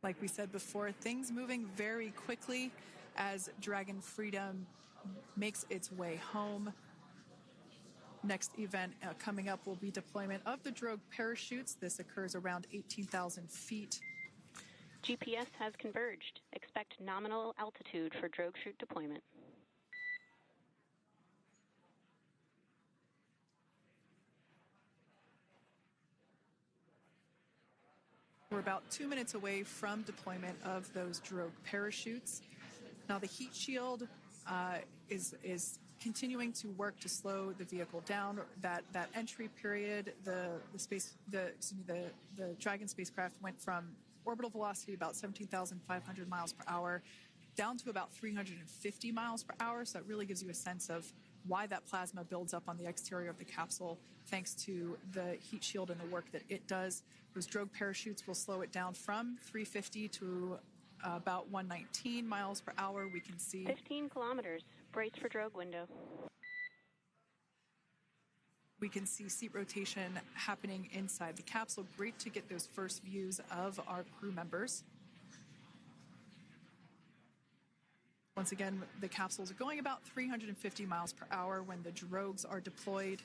Like we said before, things moving very quickly as Dragon Freedom makes its way home. Next event coming up will be deployment of the Drogue parachutes. This occurs around 18,000 feet. GPS has converged. Expect nominal altitude for Drogue chute deployment. We're about 2 minutes away from deployment of those Drogue parachutes. Now the heat shield is continuing to work to slow the vehicle down. That entry period, the Dragon spacecraft went from orbital velocity about 17,500 miles per hour down to about 350 miles per hour. So that really gives you a sense of why that plasma builds up on the exterior of the capsule, thanks to the heat shield and the work that it does. Those Drogue parachutes will slow it down from 350 to about 119 miles per hour. We can see 15 kilometers. Brace for Drogue window. We can see seat rotation happening inside the capsule. Great to get those first views of our crew members. Once again, the capsules are going about 350 miles per hour when the Drogues are deployed.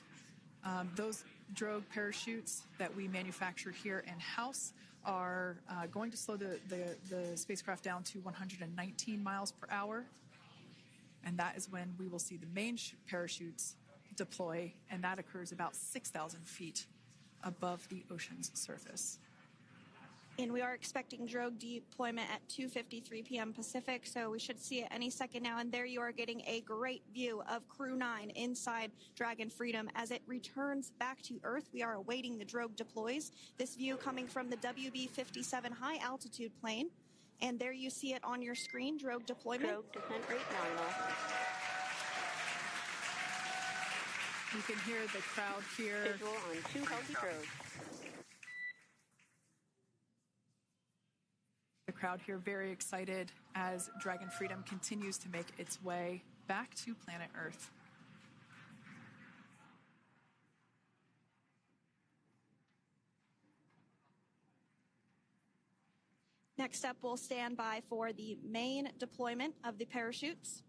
Those Drogue parachutes that we manufacture here in-house are going to slow the spacecraft down to 119 miles per hour. And that is when we will see the main parachutes deploy, and that occurs about 6,000 feet above the ocean's surface. And we are expecting Drogue deployment at 2:53 p.m. Pacific, so we should see it any second now. And there you are getting a great view of Crew 9 inside Dragon Freedom as it returns back to Earth. We are awaiting the Drogue deploys. This view coming from the WB-57 high-altitude plane. And there you see it on your screen, Drogue deployment. Drogue descent rate nominal. You can hear the crowd here. Visual on 2 healthy Drogues. The crowd here very excited as Dragon Freedom continues to make its way back to planet Earth. Next up, we'll stand by for the main deployment of the parachutes.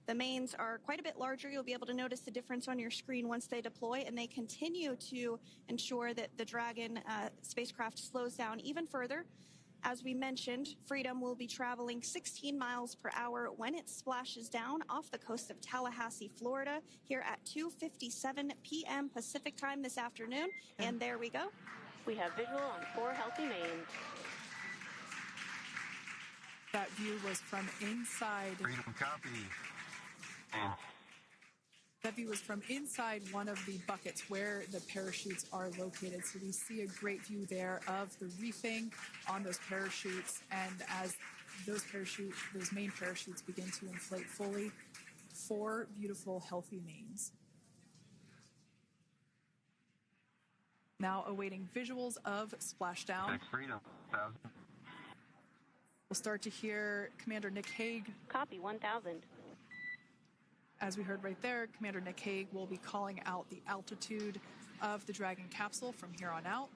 The mains are quite a bit larger. You'll be able to notice the difference on your screen once they deploy, and they continue to ensure that the Dragon spacecraft slows down even further. As we mentioned, Freedom will be traveling 16 miles per hour when it splashes down off the coast of Tallahassee, Florida, here at 2:57 p.m. Pacific time this afternoon. And there we go. We have visual on 4 healthy mains. That view was from inside. Freedom copy. That view was from inside one of the buckets where the parachutes are located. So we see a great view there of the reefing on those parachutes. And as those main parachutes begin to inflate fully, 4 beautiful, healthy mains. Now awaiting visuals of splashdown. Freedom, 1,000. We'll start to hear Commander Nick Hague. Copy, 1,000. As we heard right there, Commander Nick Hague will be calling out the altitude of the Dragon capsule from here on out.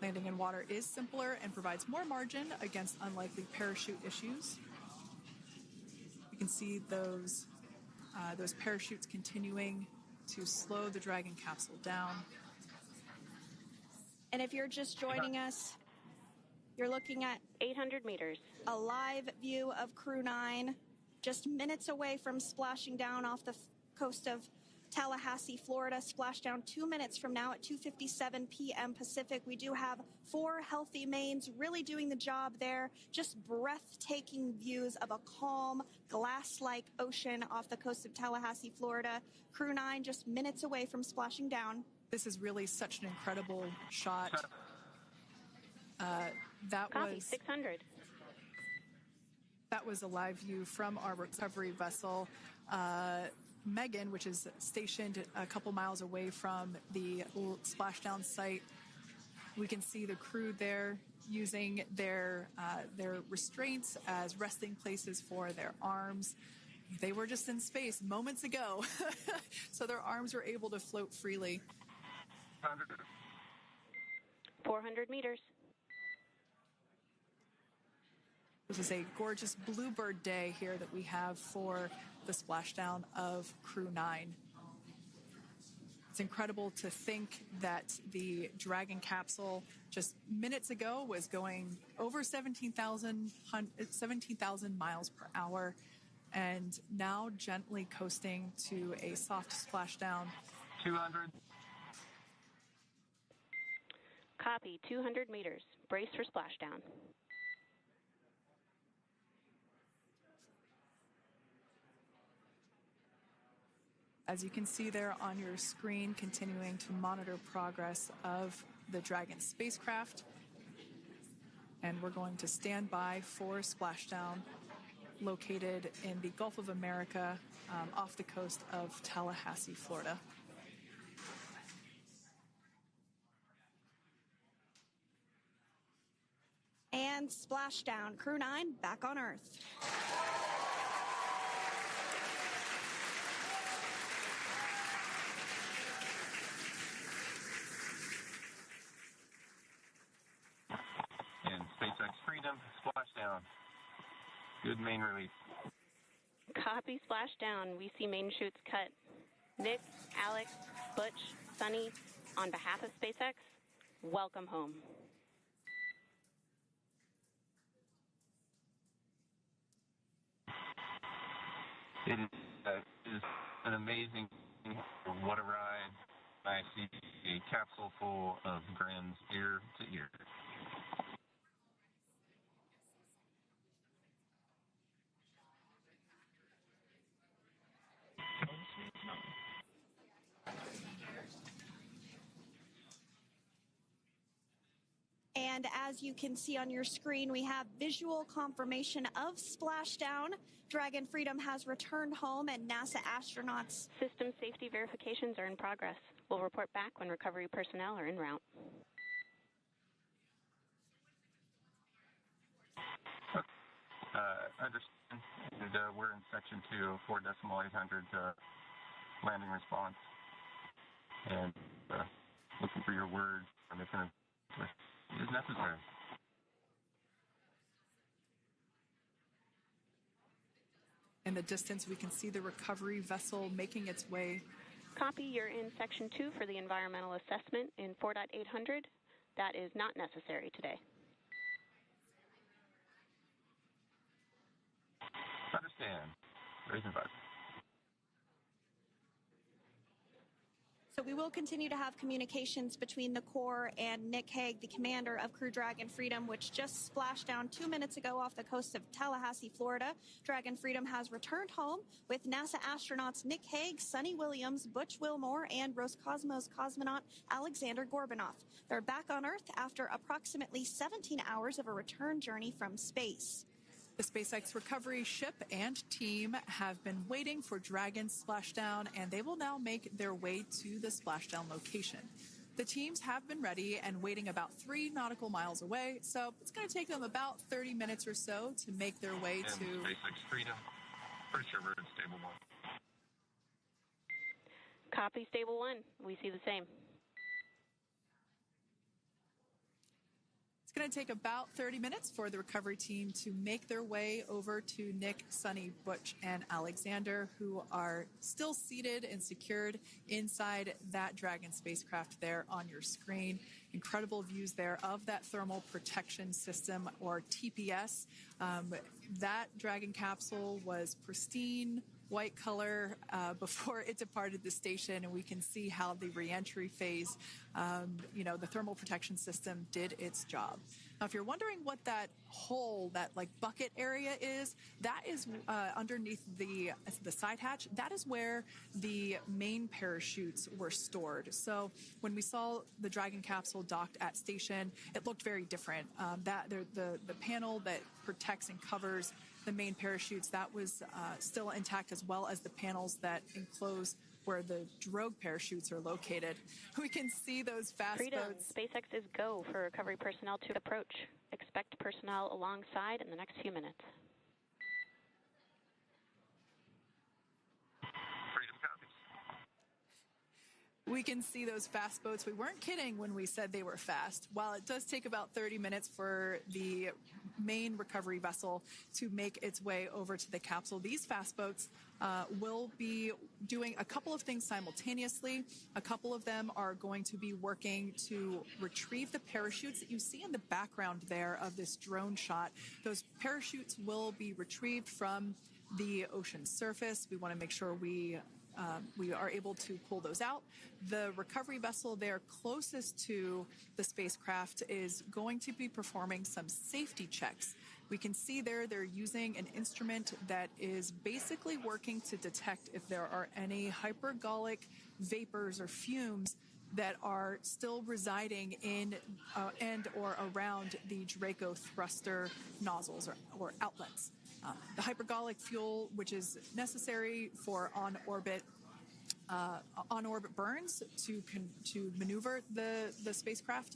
Landing in water is simpler and provides more margin against unlikely parachute issues. You can see those parachutes continuing to slow the Dragon capsule down. And if you're just joining us, you're looking at 800 meters. A live view of Crew 9, just minutes away from splashing down off the coast of Tallahassee, Florida. Splashdown 2 minutes from now at 2:57 p.m. Pacific. We do have 4 healthy mains really doing the job there. Just breathtaking views of a calm, glass-like ocean off the coast of Tallahassee, Florida. Crew 9 just minutes away from splashing down. This is really such an incredible shot. Copy, 600. That was a live view from our recovery vessel, Megan, which is stationed a couple miles away from the splashdown site. We can see the crew there using their restraints as resting places for their arms. They were just in space moments ago, so their arms were able to float freely. 400 meters. This is a gorgeous bluebird day here that we have for the splashdown of Crew 9. It's incredible to think that the Dragon capsule just minutes ago was going over 17,000 miles per hour and now gently coasting to a soft splashdown. 200. Copy, 200 meters. Brace for splashdown. As you can see there on your screen, continuing to monitor progress of the Dragon spacecraft. And we're going to stand by for splashdown located in the Gulf of America off the coast of Tallahassee, Florida. And splashdown, Crew 9 back on Earth. And SpaceX Freedom, splashdown. Good main release. Copy, splashdown. We see main chutes cut. Nick, Alex, Butch, Suni, on behalf of SpaceX, welcome home. It is an amazing, what a ride. I see a capsule full of grins ear to ear. And as you can see on your screen, we have visual confirmation of splashdown. Dragon Freedom has returned home and NASA astronauts. System safety verifications are in progress. We'll report back when recovery personnel are en route. Understand, and we're in section 2, 4.800 landing response. And looking for your word on if it is necessary. In the distance, we can see the recovery vessel making its way. Copy, you're in section 2 for the environmental assessment in 4.800. That is not necessary today. Understand. Raising button. So we will continue to have communications between the Corps and Nick Hague, the commander of Crew Dragon Freedom, which just splashed down 2 minutes ago off the coast of Tallahassee, Florida. Dragon Freedom has returned home with NASA astronauts Nick Hague, Suni Williams, Butch Wilmore, and Roscosmos cosmonaut Alexander Gorbunoff. They're back on Earth after approximately 17 hours of a return journey from space. The SpaceX recovery ship and team have been waiting for Dragon's splashdown, and they will now make their way to the splashdown location. The teams have been ready and waiting about 3 nautical miles away, so it's going to take them about 30 minutes or so to make their way to SpaceX Freedom. Pretty sure we're in stable 1. Copy, stable 1. We see the same. It's going to take about 30 minutes for the recovery team to make their way over to Nick, Suni, Butch, and Alexander, who are still seated and secured inside that Dragon spacecraft there on your screen. Incredible views there of that thermal protection system, or TPS. That Dragon capsule was pristine, white color before it departed the station, and we can see how the reentry phase, the thermal protection system did its job. Now, if you're wondering what that hole, that like bucket area is, that is underneath the side hatch. That is where the main parachutes were stored. So when we saw the Dragon capsule docked at station, it looked very different. The panel that protects and covers the main parachutes, that was still intact, as well as the panels that enclose where the Drogue parachutes are located. We can see those fast Freedom. boats. SpaceX is go for recovery personnel to approach. Expect personnel alongside in the next few minutes. Freedom copies. We can see those fast boats. We weren't kidding when we said they were fast. While it does take about 30 minutes for the main recovery vessel to make its way over to the capsule, these fast boats will be doing a couple of things simultaneously. A couple of them are going to be working to retrieve the parachutes that you see in the background there of this drone shot. Those parachutes will be retrieved from the ocean surface. We want to make sure we are able to pull those out. The recovery vessel there closest to the spacecraft is going to be performing some safety checks. We can see there they're using an instrument that is basically working to detect if there are any hypergolic vapors or fumes that are still residing in and or around the Draco thruster nozzles or outlets. The hypergolic fuel, which is necessary for on-orbit burns to maneuver the spacecraft.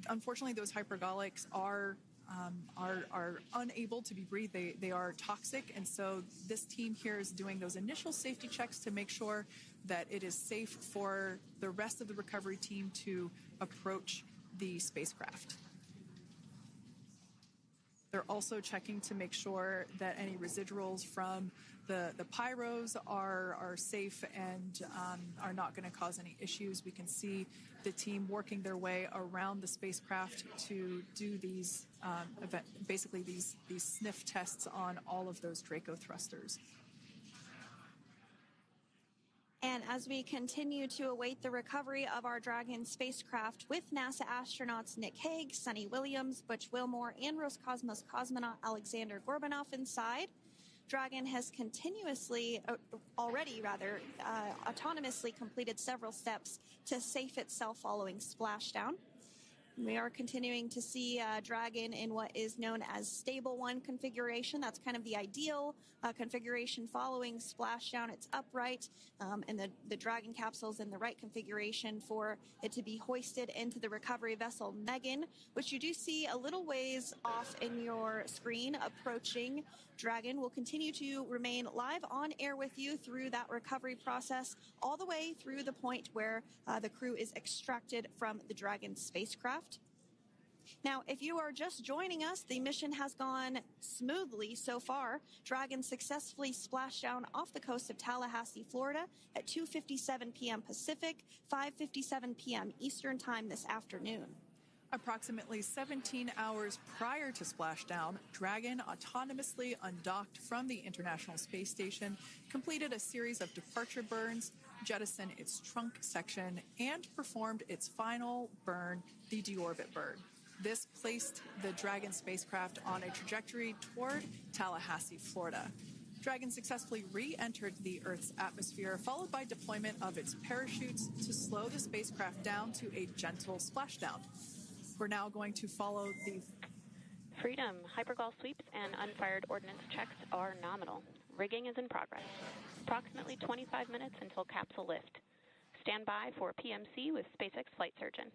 Unfortunately, those hypergolics are unable to be breathed. They are toxic, and so this team here is doing those initial safety checks to make sure that it is safe for the rest of the recovery team to approach the spacecraft. They're also checking to make sure that any residuals from the pyros are safe and are not going to cause any issues. We can see the team working their way around the spacecraft to do these these sniff tests on all of those Draco thrusters. And as we continue to await the recovery of our Dragon spacecraft with NASA astronauts Nick Hague, Suni Williams, Butch Wilmore, and Roscosmos cosmonaut Alexander Gorbanov inside, Dragon has autonomously completed several steps to safe itself following splashdown. We are continuing to see Dragon in what is known as stable 1 configuration. That's kind of the ideal configuration following splashdown. It's upright, and the Dragon capsule is in the right configuration for it to be hoisted into the recovery vessel Megan, which you do see a little ways off in your screen approaching. Dragon will continue to remain live on air with you through that recovery process, all the way through the point where the crew is extracted from the Dragon spacecraft. Now, if you are just joining us, the mission has gone smoothly so far. Dragon successfully splashed down off the coast of Tallahassee, Florida at 2:57 p.m. Pacific, 5:57 p.m. Eastern Time this afternoon. Approximately 17 hours prior to splashdown, Dragon autonomously undocked from the International Space Station, completed a series of departure burns, jettisoned its trunk section, and performed its final burn, the deorbit burn. This placed the Dragon spacecraft on a trajectory toward Tallahassee, Florida. Dragon successfully re-entered the Earth's atmosphere, followed by deployment of its parachutes to slow the spacecraft down to a gentle splashdown. We're now going to follow the Freedom. Hypergol sweeps and unfired ordnance checks are nominal. Rigging is in progress. Approximately 25 minutes until capsule lift. Stand by for PMC with SpaceX flight surgeon.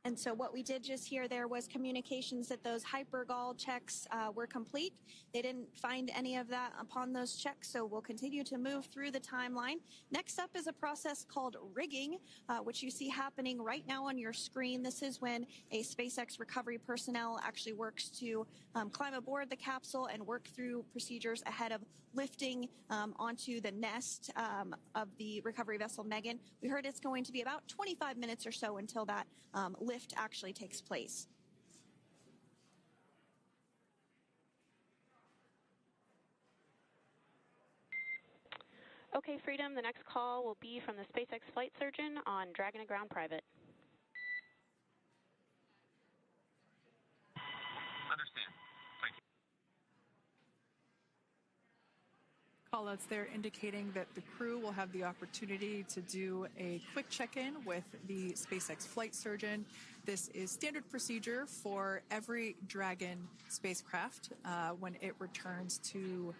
And so what we did just hear there was communications that those hypergol checks were complete. They didn't find any of that upon those checks, so we'll continue to move through the timeline. Next up is a process called rigging, which you see happening right now on your screen. This is when a SpaceX recovery personnel actually works to climb aboard the capsule and work through procedures ahead of lifting onto the nest of the recovery vessel Megan. We heard it's going to be about 25 minutes or so until that lift actually takes place. Okay, Freedom, the next call will be from the SpaceX flight surgeon on Dragon and Ground Private. Understand. Thank you. callouts there indicating that the crew will have the opportunity to do a quick check-in with the SpaceX flight surgeon. This is standard procedure for every Dragon spacecraft when it returns to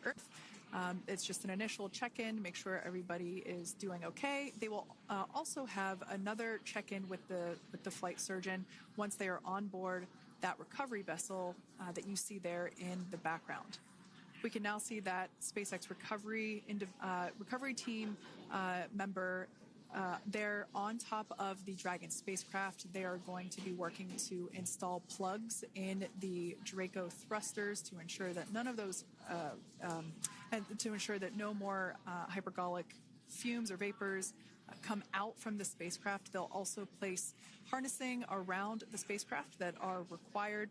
Earth. It's just an initial check-in, make sure everybody is doing okay. They will also have another check-in with the flight surgeon once they are on board that recovery vessel that you see there in the background. We can now see that SpaceX recovery team member they're on top of the Dragon spacecraft. They are going to be working to install plugs in the Draco thrusters to ensure that none of those and to ensure that no more hypergolic fumes or vapors come out from the spacecraft. They'll also place harnessing around the spacecraft that are required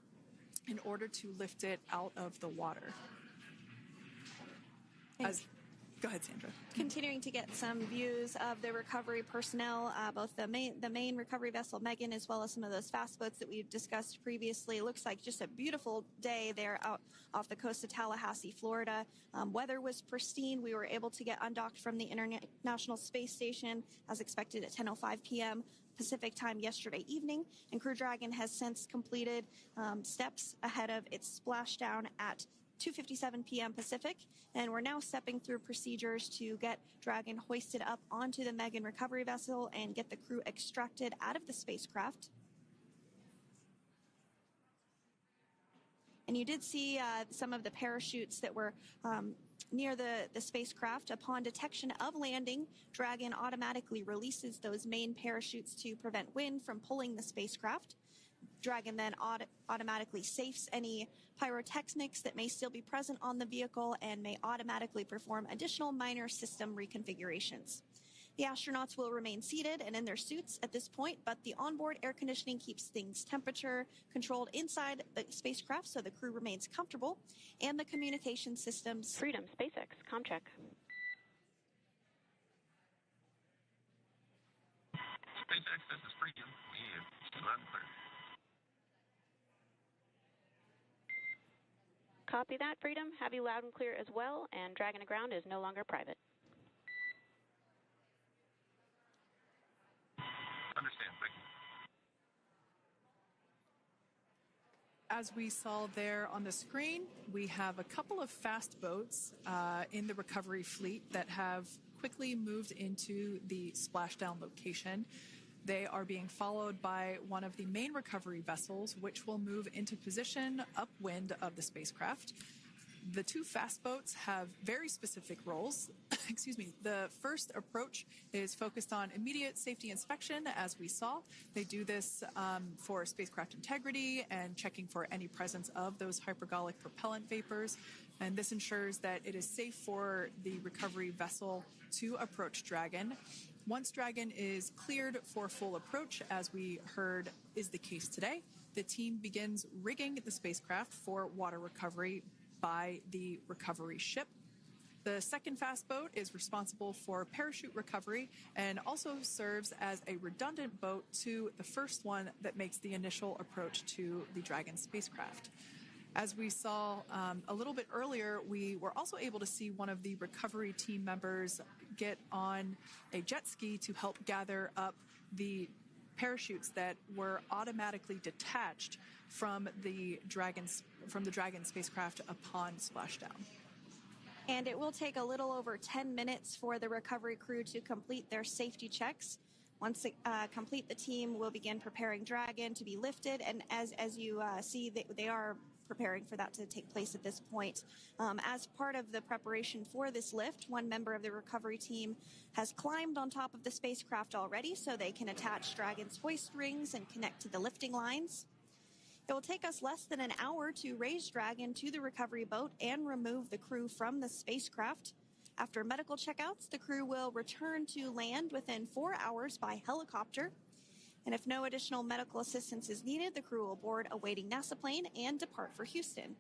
in order to lift it out of the water. Go ahead, Sandra. Continuing to get some views of the recovery personnel, both the main recovery vessel, Megan, as well as some of those fast boats that we've discussed previously. It looks like just a beautiful day there out off the coast of Tallahassee, Florida. Weather was pristine. We were able to get undocked from the International Space Station as expected at 10:05 p.m. Pacific time yesterday evening, and Crew Dragon has since completed steps ahead of its splashdown at 2:57 p.m. Pacific, and we're now stepping through procedures to get Dragon hoisted up onto the Megan recovery vessel and get the crew extracted out of the spacecraft. And you did see some of the parachutes that were near the spacecraft. Upon detection of landing, Dragon automatically releases those main parachutes to prevent wind from pulling the spacecraft. Dragon then automatically safes any pyrotechnics that may still be present on the vehicle and may automatically perform additional minor system reconfigurations. The astronauts will remain seated and in their suits at this point, but the onboard air conditioning keeps things temperature controlled inside the spacecraft so the crew remains comfortable, and the communication systems... Freedom, SpaceX, ComCheck. SpaceX, this is Freedom. We have loud and clear. Copy that, Freedom. Have you loud and clear as well, and Dragon to ground is no longer private. Understand, thank you. As we saw there on the screen, we have a couple of fast boats in the recovery fleet that have quickly moved into the splashdown location. They are being followed by one of the main recovery vessels, which will move into position upwind of the spacecraft. The two fast boats have very specific roles. Excuse me. The first approach is focused on immediate safety inspection, as we saw. They do this for spacecraft integrity and checking for any presence of those hypergolic propellant vapors. And this ensures that it is safe for the recovery vessel to approach Dragon. Once Dragon is cleared for full approach, as we heard is the case today, the team begins rigging the spacecraft for water recovery by the recovery ship. The second fast boat is responsible for parachute recovery and also serves as a redundant boat to the first one that makes the initial approach to the Dragon spacecraft. As we saw a little bit earlier, we were also able to see one of the recovery team members get on a jet ski to help gather up the parachutes that were automatically detached from the Dragon spacecraft upon splashdown. And it will take a little over 10 minutes for the recovery crew to complete their safety checks. Once they complete, the team will begin preparing Dragon to be lifted, and as you see, they are preparing for that to take place at this point. As part of the preparation for this lift, one member of the recovery team has climbed on top of the spacecraft already so they can attach Dragon's hoist rings and connect to the lifting lines. It will take us less than an hour to raise Dragon to the recovery boat and remove the crew from the spacecraft. After medical checkouts, the crew will return to land within 4 hours by helicopter. And if no additional medical assistance is needed, the crew will board a waiting NASA plane and depart for Houston.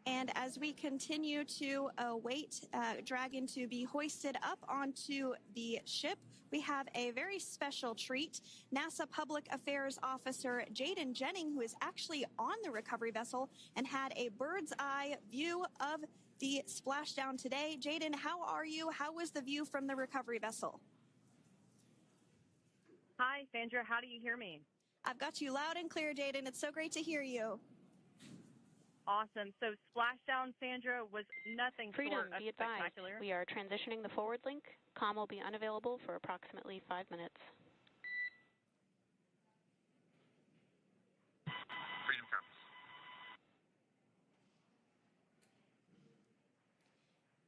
And as we continue to await Dragon to be hoisted up onto the ship, we have a very special treat. NASA Public Affairs Officer Jaden Jennings, who is actually on the recovery vessel and had a bird's eye view of the splashdown today. Jaden, how are you? How was the view from the recovery vessel? Hi, Sandra. How do you hear me? I've got you loud and clear, Jaden. It's so great to hear you. Awesome. So splashdown, Sandra, was nothing short of Be advised, spectacular. we are transitioning the forward link. Comm will be unavailable for approximately 5 minutes. Freedom compass.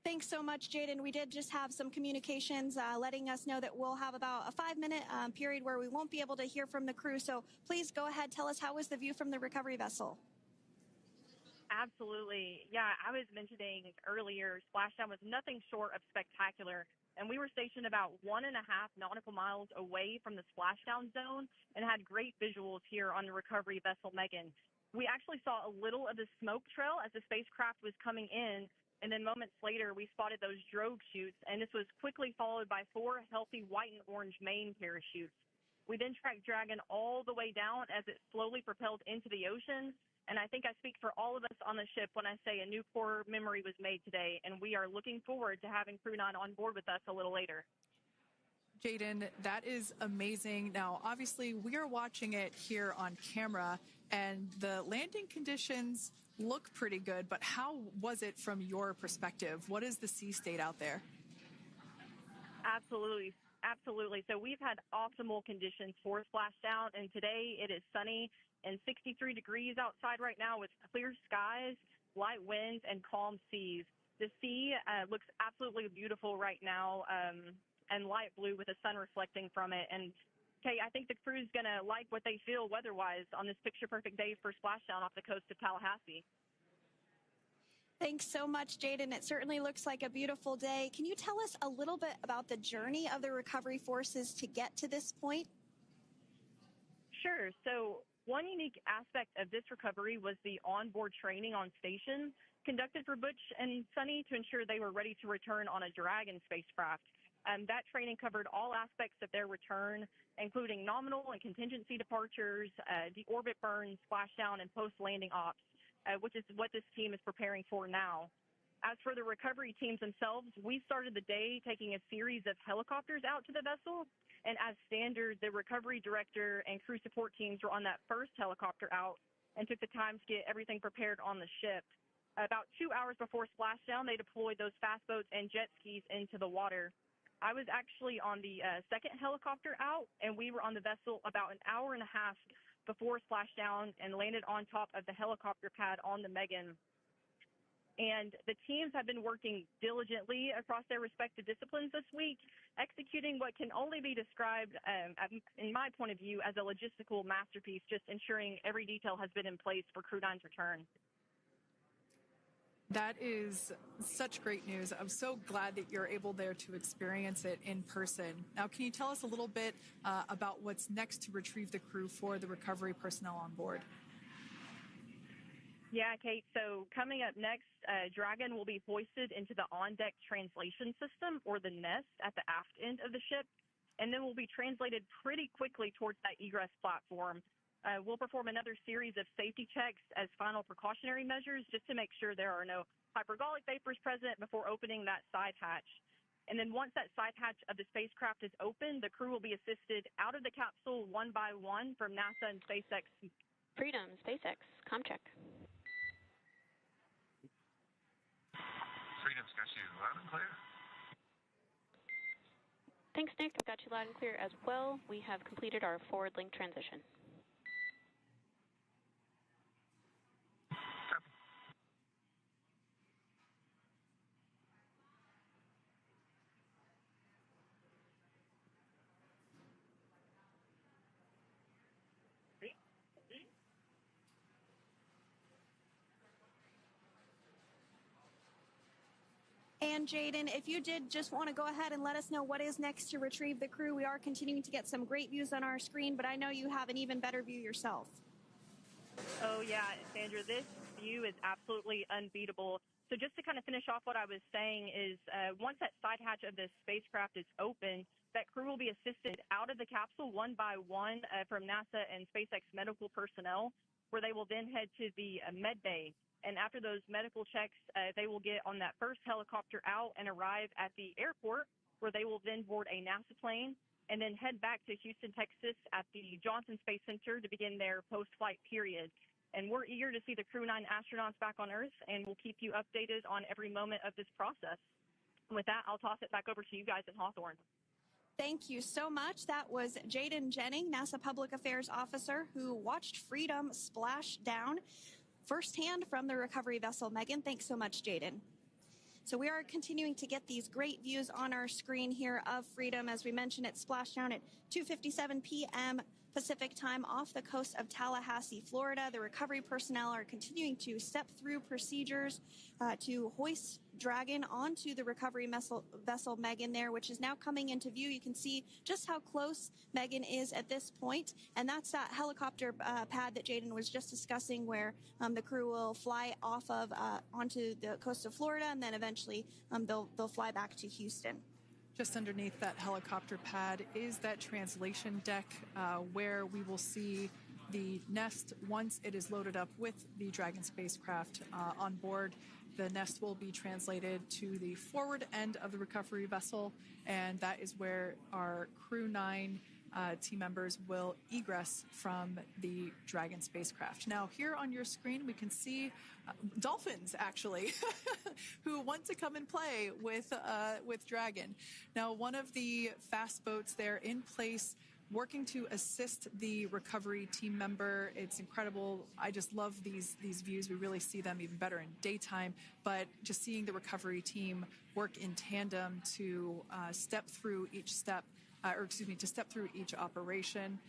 Thanks so much, Jaden. We did just have some communications letting us know that we'll have about a 5-minute period where we won't be able to hear from the crew. So please go ahead, tell us, how was the view from the recovery vessel? Absolutely. Yeah, I was mentioning earlier, splashdown was nothing short of spectacular. And we were stationed about 1.5 nautical miles away from the splashdown zone and had great visuals here on the recovery vessel Megan. We actually saw a little of the smoke trail as the spacecraft was coming in. And then moments later, we spotted those drogue chutes, and this was quickly followed by 4 healthy white and orange main parachutes. We then tracked Dragon all the way down as it slowly propelled into the ocean. And I think I speak for all of us on the ship when I say a new core memory was made today, and we are looking forward to having Crew 9 on board with us a little later. Jaden, that is amazing. Now, obviously, we are watching it here on camera, and the landing conditions look pretty good, but how was it from your perspective? What is the sea state out there? Absolutely. So we've had optimal conditions for splashdown, and today it is sunny and 63 degrees outside right now with clear skies, light winds, and calm seas. The sea looks absolutely beautiful right now, and light blue with the sun reflecting from it. And Kate, I think the crew's going to like what they feel weather-wise on this picture-perfect day for splashdown off the coast of Tallahassee. Thanks so much, Jaden. It certainly looks like a beautiful day. Can you tell us a little bit about the journey of the recovery forces to get to this point? Sure. So one unique aspect of this recovery was the onboard training on station conducted for Butch and Suni to ensure they were ready to return on a Dragon spacecraft. That training covered all aspects of their return, including nominal and contingency departures, deorbit burns, splashdown, and post-landing ops, which is what this team is preparing for now. As for the recovery teams themselves, we started the day taking a series of helicopters out to the vessel. And as standard, the recovery director and crew support teams were on that first helicopter out and took the time to get everything prepared on the ship. About 2 hours before splashdown, they deployed those fast boats and jet skis into the water. I was actually on the second helicopter out, and we were on the vessel about an hour and a half before splashdown and landed on top of the helicopter pad on the Megan. And the teams have been working diligently across their respective disciplines this week, executing what can only be described, in my point of view, as a logistical masterpiece, just ensuring every detail has been in place for Crew 9's return. That is such great news. I'm so glad that you're able there to experience it in person. Now, can you tell us a little bit about what's next to retrieve the crew for the recovery personnel on board? Yeah, Kate. So coming up next, Dragon will be hoisted into the on-deck translation system, or the nest, at the aft end of the ship, and then will be translated pretty quickly towards that egress platform. We'll perform another series of safety checks as final precautionary measures just to make sure there are no hypergolic vapors present before opening that side hatch. And then once that side hatch of the spacecraft is open, the crew will be assisted out of the capsule one by one from NASA and SpaceX. Freedom, SpaceX, ComCheck. Freedom's got you loud and clear. Thanks, Nick. I've got you loud and clear as well. We have completed our forward link transition. And Jaden, if you did just want to go ahead and let us know what is next to retrieve the crew, we are continuing to get some great views on our screen, but I know you have an even better view yourself. Oh, yeah, Sandra, this view is absolutely unbeatable. So just to kind of finish off what I was saying is once that side hatch of the spacecraft is open, that crew will be assisted out of the capsule one by one from NASA and SpaceX medical personnel, where they will then head to the med bay. And after those medical checks, they will get on that first helicopter out and arrive at the airport, where they will then board a NASA plane and then head back to Houston, Texas at the Johnson Space Center to begin their post-flight period. And we're eager to see the Crew 9 astronauts back on Earth, and we'll keep you updated on every moment of this process. With that, I'll toss it back over to you guys in Hawthorne. Thank you so much. That was Jaden Jennings, NASA Public Affairs Officer, who watched Freedom splash down firsthand from the recovery vessel Megan. Thanks so much, Jaden. So we are continuing to get these great views on our screen here of Freedom. As we mentioned, it splashed down at 2:57 p.m. Pacific time off the coast of Tallahassee, Florida. The recovery personnel are continuing to step through procedures to hoist Dragon onto the recovery vessel Megan there, which is now coming into view. You can see just how close Megan is at this point, and that's that helicopter pad that Jaden was just discussing, where the crew will fly off of onto the coast of Florida, and then eventually they'll fly back to Houston. Just underneath that helicopter pad is that translation deck where we will see the nest once it is loaded up with the Dragon spacecraft on board. The nest will be translated to the forward end of the recovery vessel, and that is where our Crew 9 team members will egress from the Dragon spacecraft. Now, here on your screen, we can see dolphins, actually, who want to come and play with Dragon. Now, one of the fast boats there in place, working to assist the recovery team member. It's incredible. I just love these views. We really see them even better in daytime, but just seeing the recovery team work in tandem to step through each step, to step through each operation.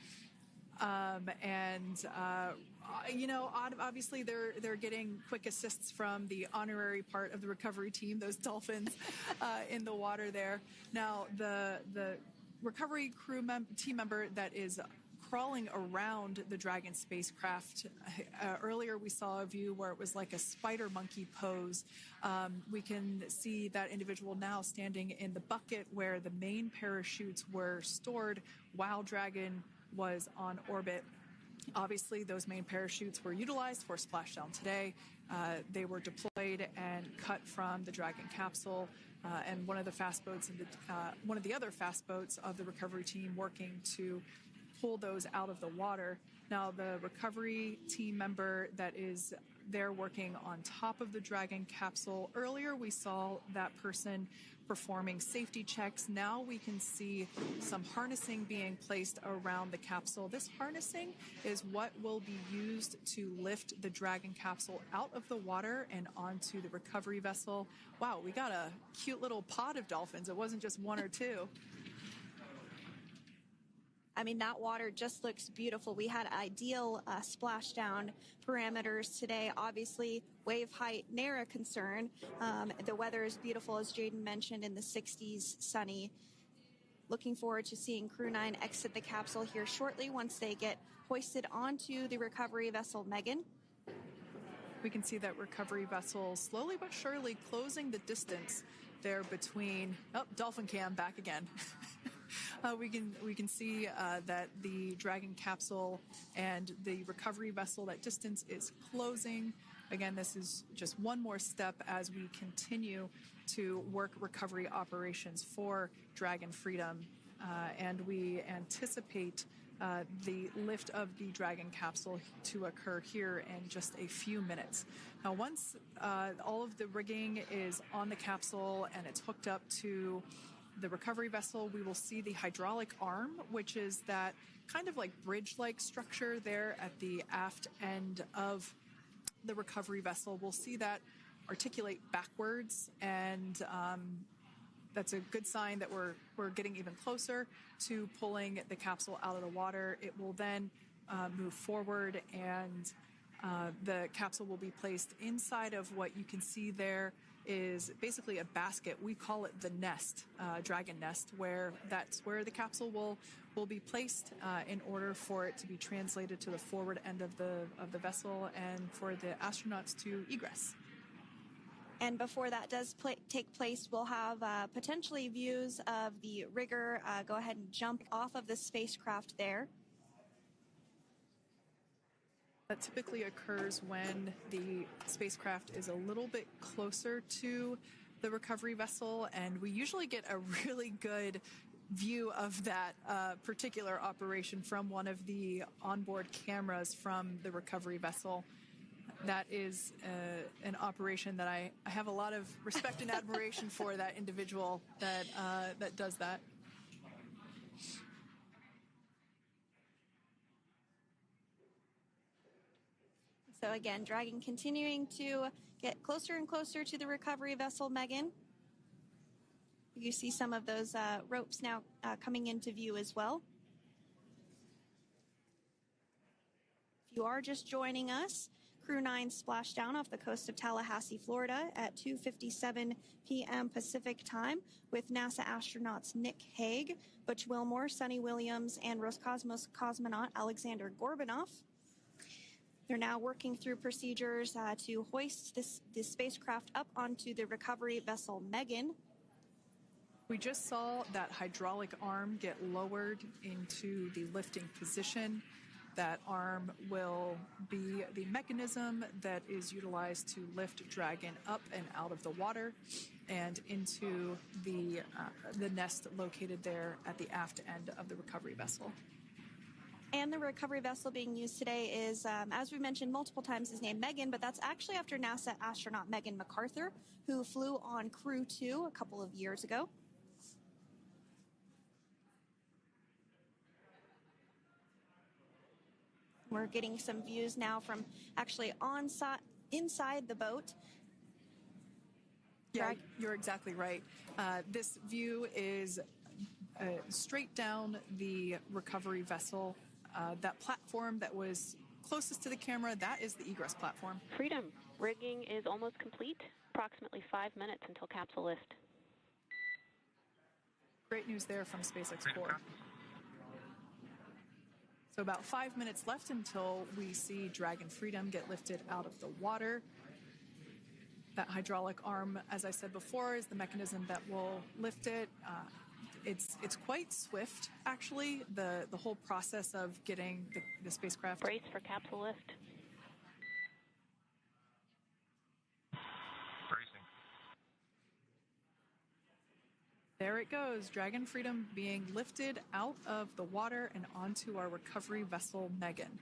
Obviously they're getting quick assists from the honorary part of the recovery team, those dolphins in the water there. Now, the recovery team member that is crawling around the Dragon spacecraft. Earlier we saw a view where it was like a spider monkey pose. We can see that individual now standing in the bucket where the main parachutes were stored while Dragon was on orbit. Obviously, those main parachutes were utilized for splashdown today. They were deployed and cut from the Dragon capsule. And one of the other fast boats of the recovery team working to pull those out of the water. Now, the recovery team member that is there working on top of the Dragon capsule, earlier we saw that person performing safety checks. Now we can see some harnessing being placed around the capsule. This harnessing is what will be used to lift the Dragon capsule out of the water and onto the recovery vessel. Wow, we got a cute little pod of dolphins. It wasn't just one or two. I mean, that water just looks beautiful. We had ideal splashdown parameters today. Obviously, wave height, ne'er a concern. The weather is beautiful, as Jaden mentioned, in the 60s, sunny. Looking forward to seeing Crew 9 exit the capsule here shortly once they get hoisted onto the recovery vessel Megan. We can see that recovery vessel slowly but surely closing the distance there between... Oh, dolphin cam back again. We can see that the Dragon capsule and the recovery vessel, that distance is closing. Again, this is just one more step as we continue to work recovery operations for Dragon Freedom. And we anticipate the lift of the Dragon capsule to occur here in just a few minutes. Now, once all of the rigging is on the capsule and it's hooked up to the recovery vessel, we will see the hydraulic arm, which is that kind of like bridge-like structure there at the aft end of the recovery vessel. We'll see that articulate backwards, and that's a good sign that we're getting even closer to pulling the capsule out of the water. It will then move forward, and the capsule will be placed inside of what you can see there is basically a basket. We call it the nest, Dragon nest, where that's where the capsule will will be placed in order for it to be translated to the forward end of the vessel and for the astronauts to egress. And before that does take place, we'll have potentially views of the rigger go ahead and jump off of the spacecraft there. That typically occurs when the spacecraft is a little bit closer to the recovery vessel, and we usually get a really good view of that particular operation from one of the onboard cameras from the recovery vessel. That is an operation that I have a lot of respect and admiration for, that individual that does that. So again, Dragon continuing to get closer and closer to the recovery vessel, Megan. You see some of those ropes now coming into view as well. If you are just joining us, Crew 9 splashed down off the coast of Tallahassee, Florida at 2:57 p.m. Pacific time with NASA astronauts Nick Hague, Butch Wilmore, Suni Williams, and Roscosmos cosmonaut Alexander Gorbanov. They're now working through procedures to hoist this spacecraft up onto the recovery vessel Megan. We just saw that hydraulic arm get lowered into the lifting position. That arm will be the mechanism that is utilized to lift Dragon up and out of the water and into the nest located there at the aft end of the recovery vessel. And the recovery vessel being used today is, as we mentioned multiple times, is named Megan, but that's actually after NASA astronaut Megan McArthur, who flew on Crew 2 a couple of years ago. We're getting some views now from actually inside the boat. Yeah, you're exactly right. This view is straight down the recovery vessel. That platform that was closest to the camera, that is the egress platform. Freedom. Rigging is almost complete. Approximately 5 minutes until capsule lift. Great news there from SpaceX Core. So about 5 minutes left until we see Dragon Freedom get lifted out of the water. That hydraulic arm, as I said before, is the mechanism that will lift it. It's quite swift, actually, the whole process of getting the spacecraft. Brace for capsule lift. Bracing. There it goes, Dragon Freedom being lifted out of the water and onto our recovery vessel, Megan.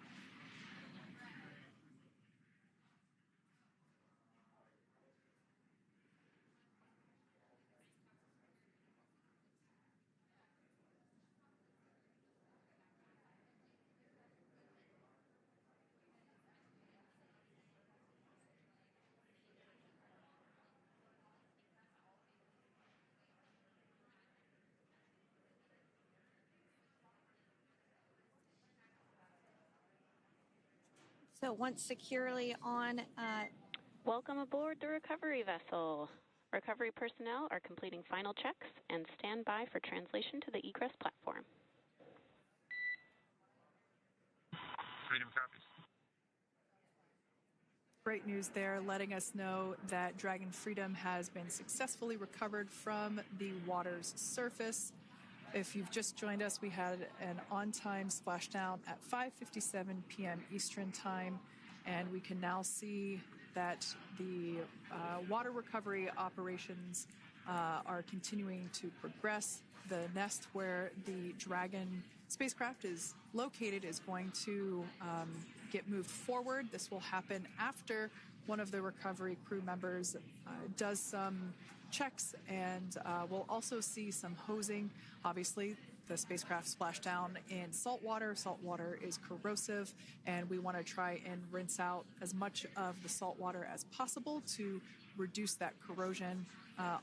So once securely on... Welcome aboard the recovery vessel. Recovery personnel are completing final checks and stand by for translation to the egress platform. Freedom copies. Great news there, letting us know that Dragon Freedom has been successfully recovered from the water's surface. If you've just joined us, we had an on-time splashdown at 5:57 p.m. Eastern Time, and we can now see that the water recovery operations are continuing to progress. The nest where the Dragon spacecraft is located is going to get moved forward. This will happen after one of the recovery crew members does some checks, and we'll also see some hosing. Obviously, the spacecraft splashed down in salt water. Salt water is corrosive, and we want to try and rinse out as much of the salt water as possible to reduce that corrosion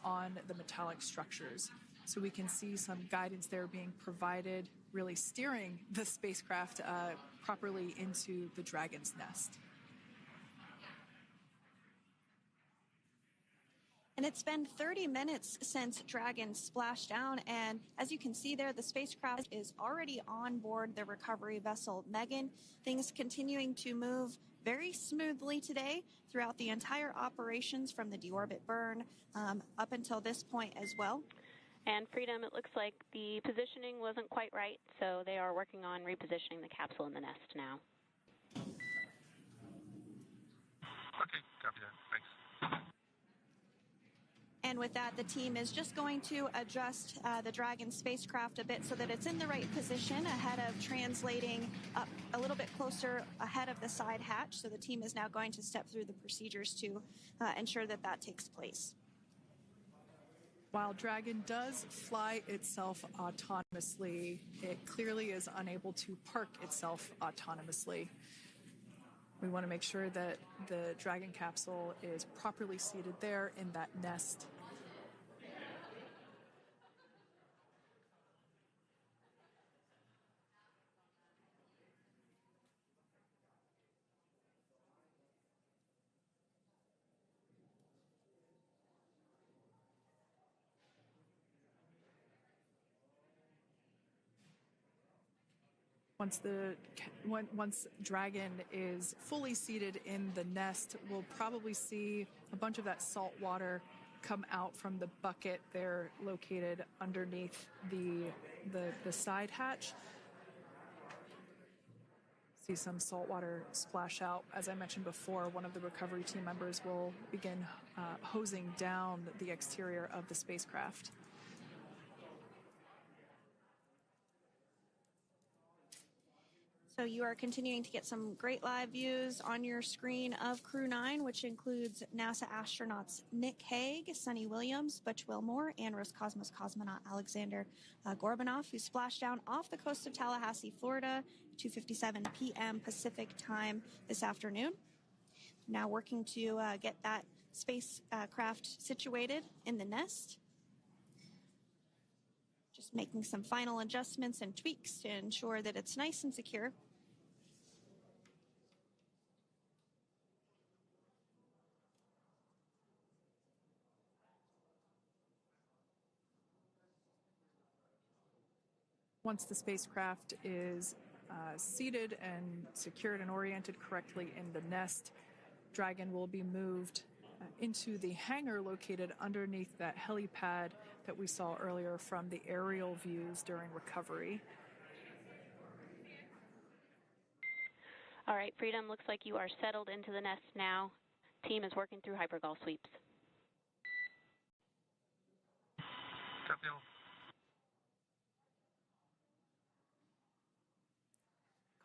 on the metallic structures. So we can see some guidance there being provided, really steering the spacecraft properly into the Dragon's nest. And it's been 30 minutes since Dragon splashed down, and as you can see there, the spacecraft is already on board the recovery vessel Megan. Things continuing to move very smoothly today throughout the entire operations from the deorbit burn up until this point as well. And Freedom, it looks like the positioning wasn't quite right, so they are working on repositioning the capsule in the nest now. Okay, copy that. Thanks. And with that, the team is just going to adjust the Dragon spacecraft a bit so that it's in the right position ahead of translating up a little bit closer ahead of the side hatch. So the team is now going to step through the procedures to ensure that that takes place. While Dragon does fly itself autonomously, it clearly is unable to park itself autonomously. We want to make sure that the Dragon capsule is properly seated there in that nest. Once Dragon is fully seated in the nest, we'll probably see a bunch of that salt water come out from the bucket there located underneath the side hatch. See some salt water splash out. As I mentioned before, one of the recovery team members will begin hosing down the exterior of the spacecraft. So you are continuing to get some great live views on your screen of Crew 9, which includes NASA astronauts Nick Hague, Suni Williams, Butch Wilmore, and Roscosmos cosmonaut Alexander Gorbanov, who splashed down off the coast of Tallahassee, Florida, 2:57 p.m. Pacific time this afternoon. Now working to get that spacecraft situated in the nest. Just making some final adjustments and tweaks to ensure that it's nice and secure. Once the spacecraft is seated and secured and oriented correctly in the nest, Dragon will be moved into the hangar located underneath that helipad that we saw earlier from the aerial views during recovery. All right, Freedom, looks like you are settled into the nest now. Team is working through hypergol sweeps. Copy all.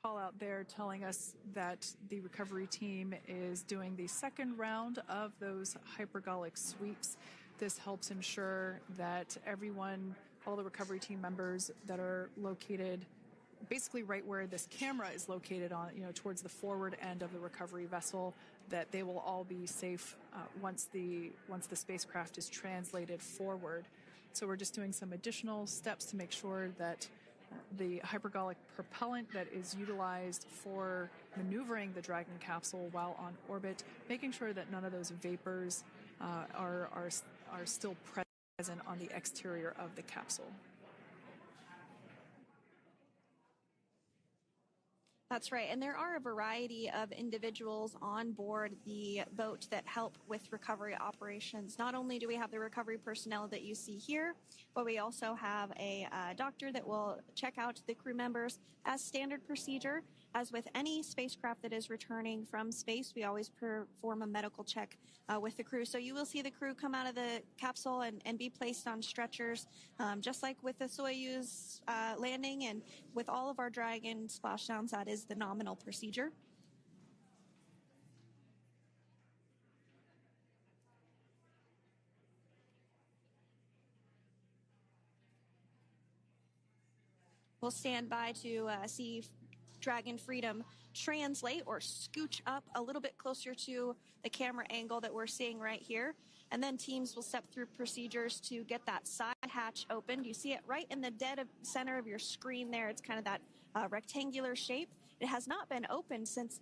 Call out there telling us that the recovery team is doing the second round of those hypergolic sweeps. This helps ensure that everyone, all the recovery team members that are located basically right where this camera is located on, towards the forward end of the recovery vessel, that they will all be safe once the spacecraft is translated forward. So we're just doing some additional steps to make sure that the hypergolic propellant that is utilized for maneuvering the Dragon capsule while on orbit, making sure that none of those vapors are still present on the exterior of the capsule. That's right, and there are a variety of individuals on board the boat that help with recovery operations. Not only do we have the recovery personnel that you see here, but we also have a doctor that will check out the crew members as standard procedure. As with any spacecraft that is returning from space, we always perform a medical check with the crew. So you will see the crew come out of the capsule and be placed on stretchers, just like with the Soyuz landing and with all of our Dragon splashdowns. That is the nominal procedure. We'll stand by to see Dragon Freedom translate or scooch up a little bit closer to the camera angle that we're seeing right here. And then teams will step through procedures to get that side hatch opened. You see it right in the dead center of your screen there. It's kind of that rectangular shape. It has not been opened since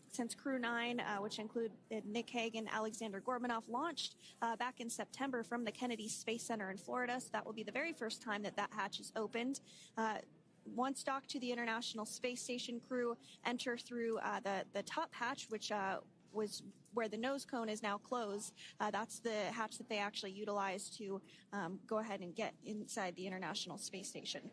since Crew 9, which include Nick Hague and Alexander Gorbunoff, launched back in September from the Kennedy Space Center in Florida. So that will be the very first time that hatch is opened. Once docked to the International Space Station, crew enter through the top hatch, which was where the nose cone is now closed. That's the hatch that they actually utilize to go ahead and get inside the International Space Station.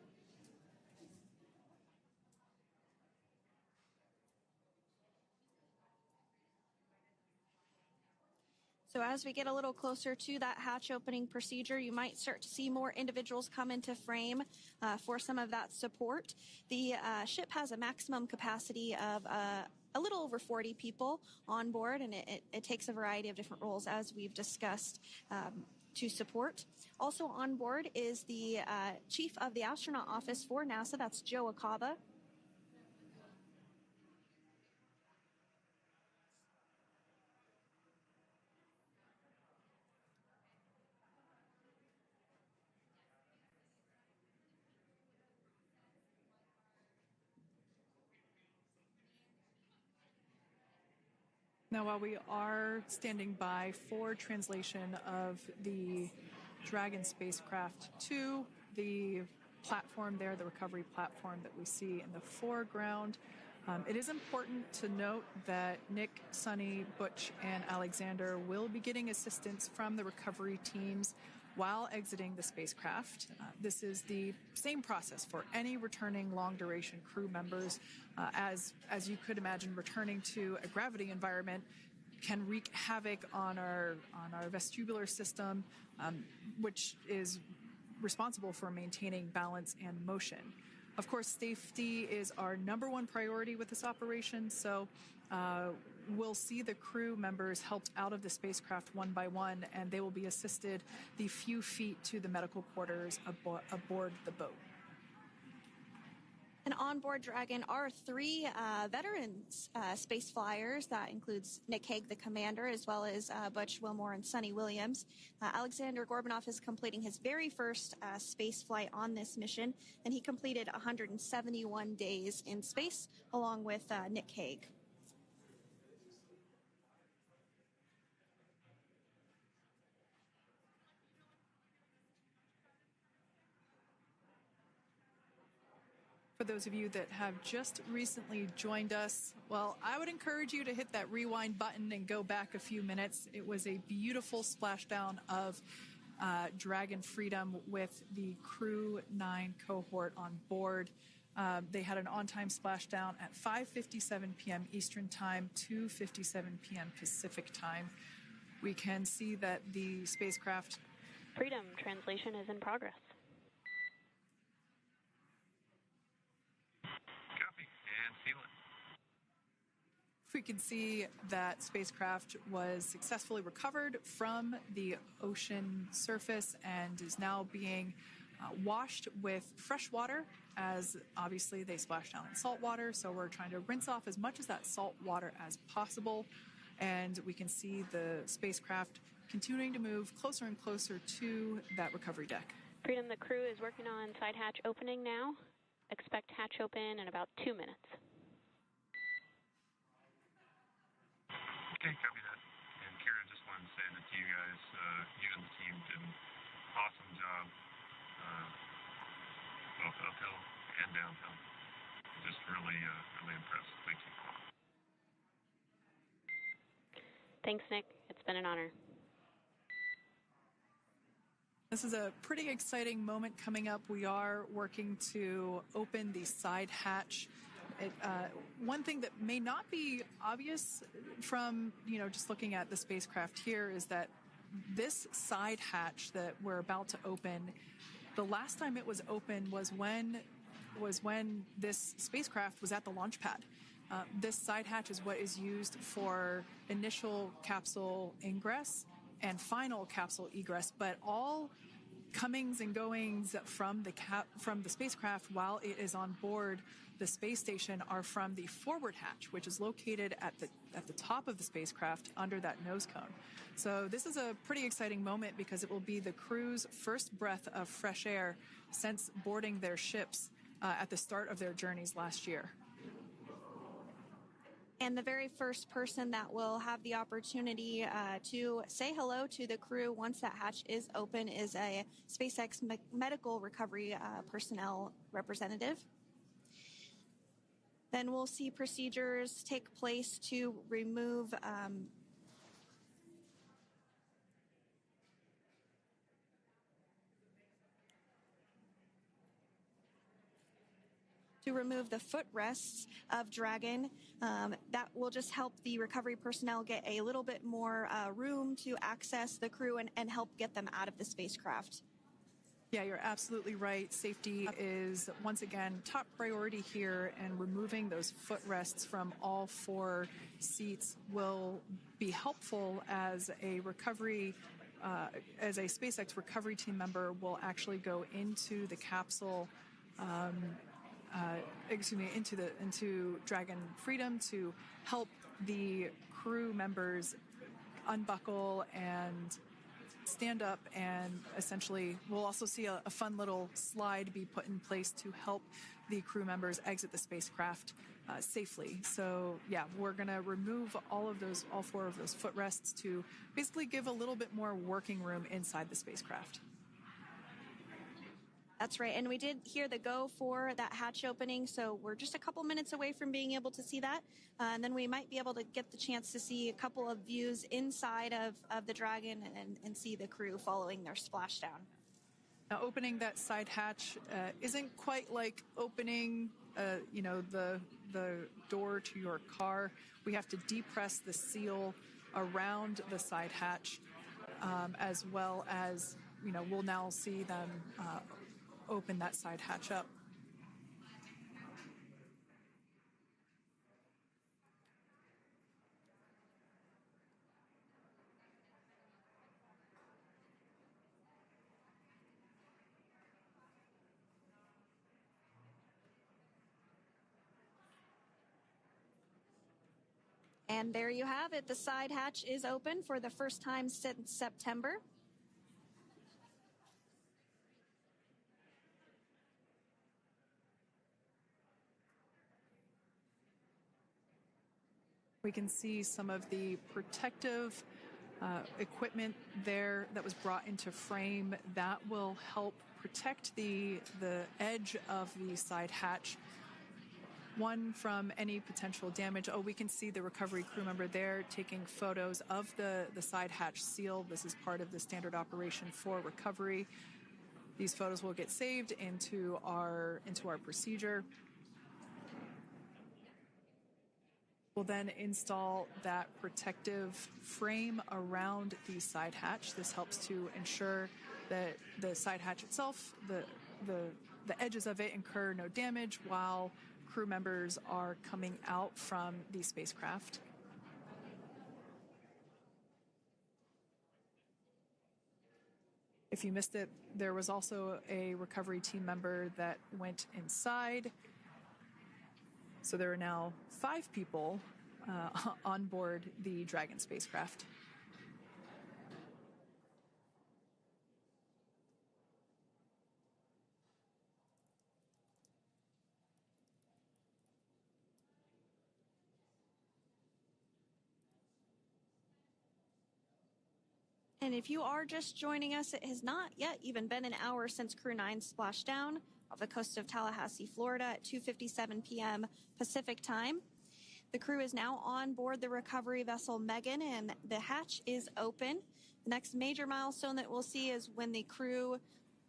So as we get a little closer to that hatch opening procedure, you might start to see more individuals come into frame for some of that support. The ship has a maximum capacity of a little over 40 people on board, and it takes a variety of different roles, as we've discussed, to support. Also on board is the chief of the astronaut office for NASA, that's Joe Acaba. Now, while we are standing by for translation of the Dragon spacecraft to the platform there, the recovery platform that we see in the foreground, it is important to note that Nick, Suni, Butch, and Alexander will be getting assistance from the recovery teams while exiting the spacecraft. This is the same process for any returning long-duration crew members. As you could imagine, returning to a gravity environment can wreak havoc on our vestibular system, which is responsible for maintaining balance and motion. Of course, safety is our number one priority with this operation, so we'll see the crew members helped out of the spacecraft one by one, and they will be assisted the few feet to the medical quarters aboard the boat. And on board Dragon are three veterans space flyers. That includes Nick Hague, the commander, as well as Butch, Wilmore, and Suni Williams. Alexander Gorbunoff is completing his very first space flight on this mission, and he completed 171 days in space along with Nick Hague. For those of you that have just recently joined us, well, I would encourage you to hit that rewind button and go back a few minutes. It was a beautiful splashdown of Dragon Freedom with the Crew 9 cohort on board. They had an on-time splashdown at 5:57 p.m. Eastern Time, 2:57 p.m. Pacific Time. We can see that the spacecraft... Freedom translation is in progress. We can see that spacecraft was successfully recovered from the ocean surface and is now being washed with fresh water, as obviously they splashed down in salt water. So we're trying to rinse off as much of that salt water as possible. And we can see the spacecraft continuing to move closer and closer to that recovery deck. Freedom, the crew is working on side hatch opening now. Expect hatch open in about 2 minutes. Okay, copy that. And Kira, just wanted to say that you guys, you and the team did an awesome job, both uphill and downhill. Just really impressed. Thank you. Thanks, Nick. It's been an honor. This is a pretty exciting moment coming up. We are working to open the side hatch. One thing that may not be obvious from, just looking at the spacecraft here is that this side hatch that we're about to open, the last time it was open was when this spacecraft was at the launch pad. This side hatch is what is used for initial capsule ingress and final capsule egress, but all comings and goings from the spacecraft while it is on board the space station are from the forward hatch, which is located at the top of the spacecraft under that nose cone. So this is a pretty exciting moment because it will be the crew's first breath of fresh air since boarding their ships at the start of their journeys last year. And the very first person that will have the opportunity to say hello to the crew once that hatch is open is a SpaceX medical recovery personnel representative. Then we'll see procedures take place to remove the footrests of Dragon. That will just help the recovery personnel get a little bit more room to access the crew and help get them out of the spacecraft. Yeah, you're absolutely right. Safety is, once again, top priority here, and removing those footrests from all 4 seats will be helpful as a recovery as a SpaceX recovery team member will actually go into the capsule into Dragon Freedom to help the crew members unbuckle and stand up, and essentially we'll also see a fun little slide be put in place to help the crew members exit the spacecraft safely. So yeah, we're going to remove all 4 of those footrests to basically give a little bit more working room inside the spacecraft. That's right, and we did hear the go for that hatch opening, so we're just a couple minutes away from being able to see that, and then we might be able to get the chance to see a couple of views inside of the Dragon and see the crew following their splashdown. Now, opening that side hatch isn't quite like opening, the door to your car. We have to depress the seal around the side hatch, as well as, we'll now see them open that side hatch up. And there you have it. The side hatch is open for the first time since September. We can see some of the protective equipment there that was brought into frame that will help protect the edge of the side hatch, one from any potential damage. Oh, we can see the recovery crew member there taking photos of the side hatch seal. This is part of the standard operation for recovery. These photos will get saved into our procedure. We'll then install that protective frame around the side hatch. This helps to ensure that the side hatch itself, the edges of it, incur no damage while crew members are coming out from the spacecraft. If you missed it, there was also a recovery team member that went inside. So there are now 5 people on board the Dragon spacecraft. And if you are just joining us, it has not yet even been an hour since Crew 9 splashed down off the coast of Tallahassee, Florida at 2:57 p.m. Pacific time. The crew is now on board the recovery vessel Megan, and the hatch is open. The next major milestone that we'll see is when the crew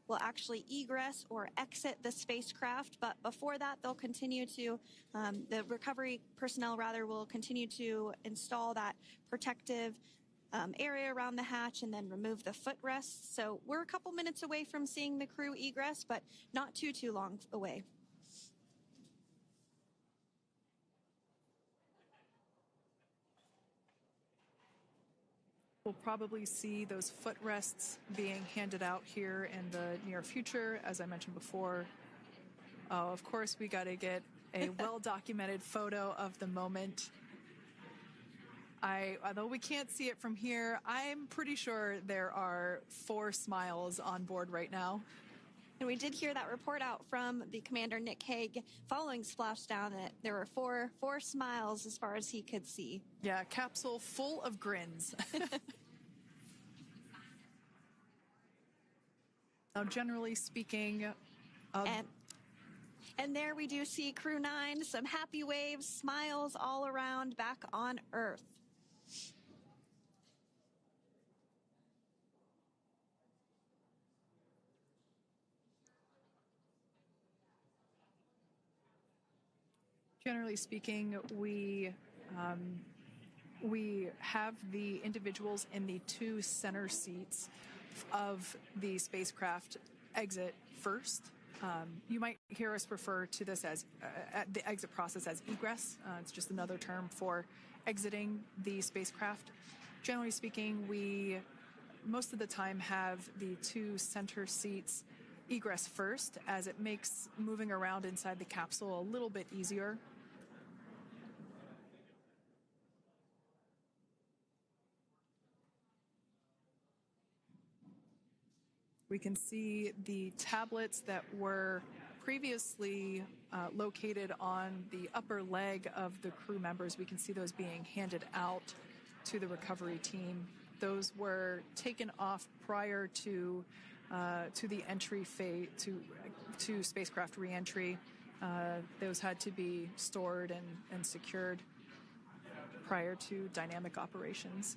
will actually egress or exit the spacecraft. But before that, they'll continue to, the recovery personnel will continue to install that protective area around the hatch and then remove the footrests. So we're a couple minutes away from seeing the crew egress, but not too long away. We'll probably see those footrests being handed out here in the near future, as I mentioned before. Oh, of course, we got to get a well-documented photo of the moment. Although we can't see it from here, I'm pretty sure there are 4 smiles on board right now. And we did hear that report out from the commander, Nick Hague, following splashdown, that there were four smiles as far as he could see. Yeah, capsule full of grins. Now, generally speaking, and there we do see Crew 9, some happy waves, smiles all around back on Earth. Generally speaking, we have the individuals in the two center seats of the spacecraft exit first. You might hear us refer to this as the exit process as egress. It's just another term for exiting the spacecraft. Generally speaking, we most of the time have the two center seats egress first, as it makes moving around inside the capsule a little bit easier. We can see the tablets that were previously located on the upper leg of the crew members. We can see those being handed out to the recovery team. Those were taken off prior to the entry phase, to spacecraft reentry. Those had to be stored and secured prior to dynamic operations.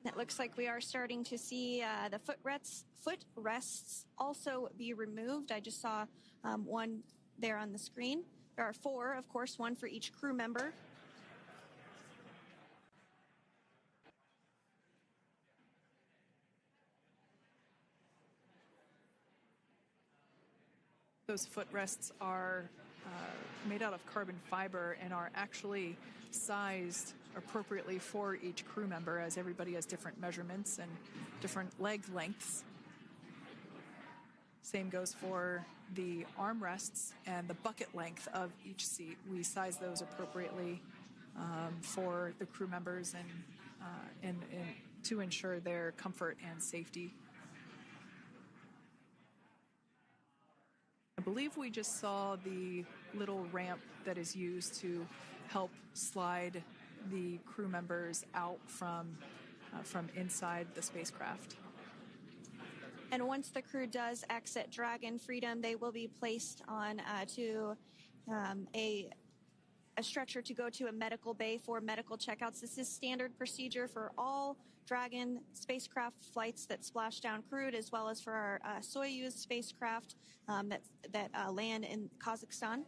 It looks like we are starting to see the footrests also be removed. I just saw one there on the screen. There are 4, of course, one for each crew member. Those footrests are made out of carbon fiber and are actually sized appropriately for each crew member, as everybody has different measurements and different leg lengths. Same goes for the armrests and the bucket length of each seat. We size those appropriately for the crew members and to ensure their comfort and safety. I believe we just saw the little ramp that is used to help slide the crew members out from inside the spacecraft. And once the crew does exit Dragon Freedom, they will be placed on to a stretcher to go to a medical bay for medical checkouts. This is standard procedure for all Dragon spacecraft flights that splashdown crewed, as well as for our Soyuz spacecraft that land in Kazakhstan.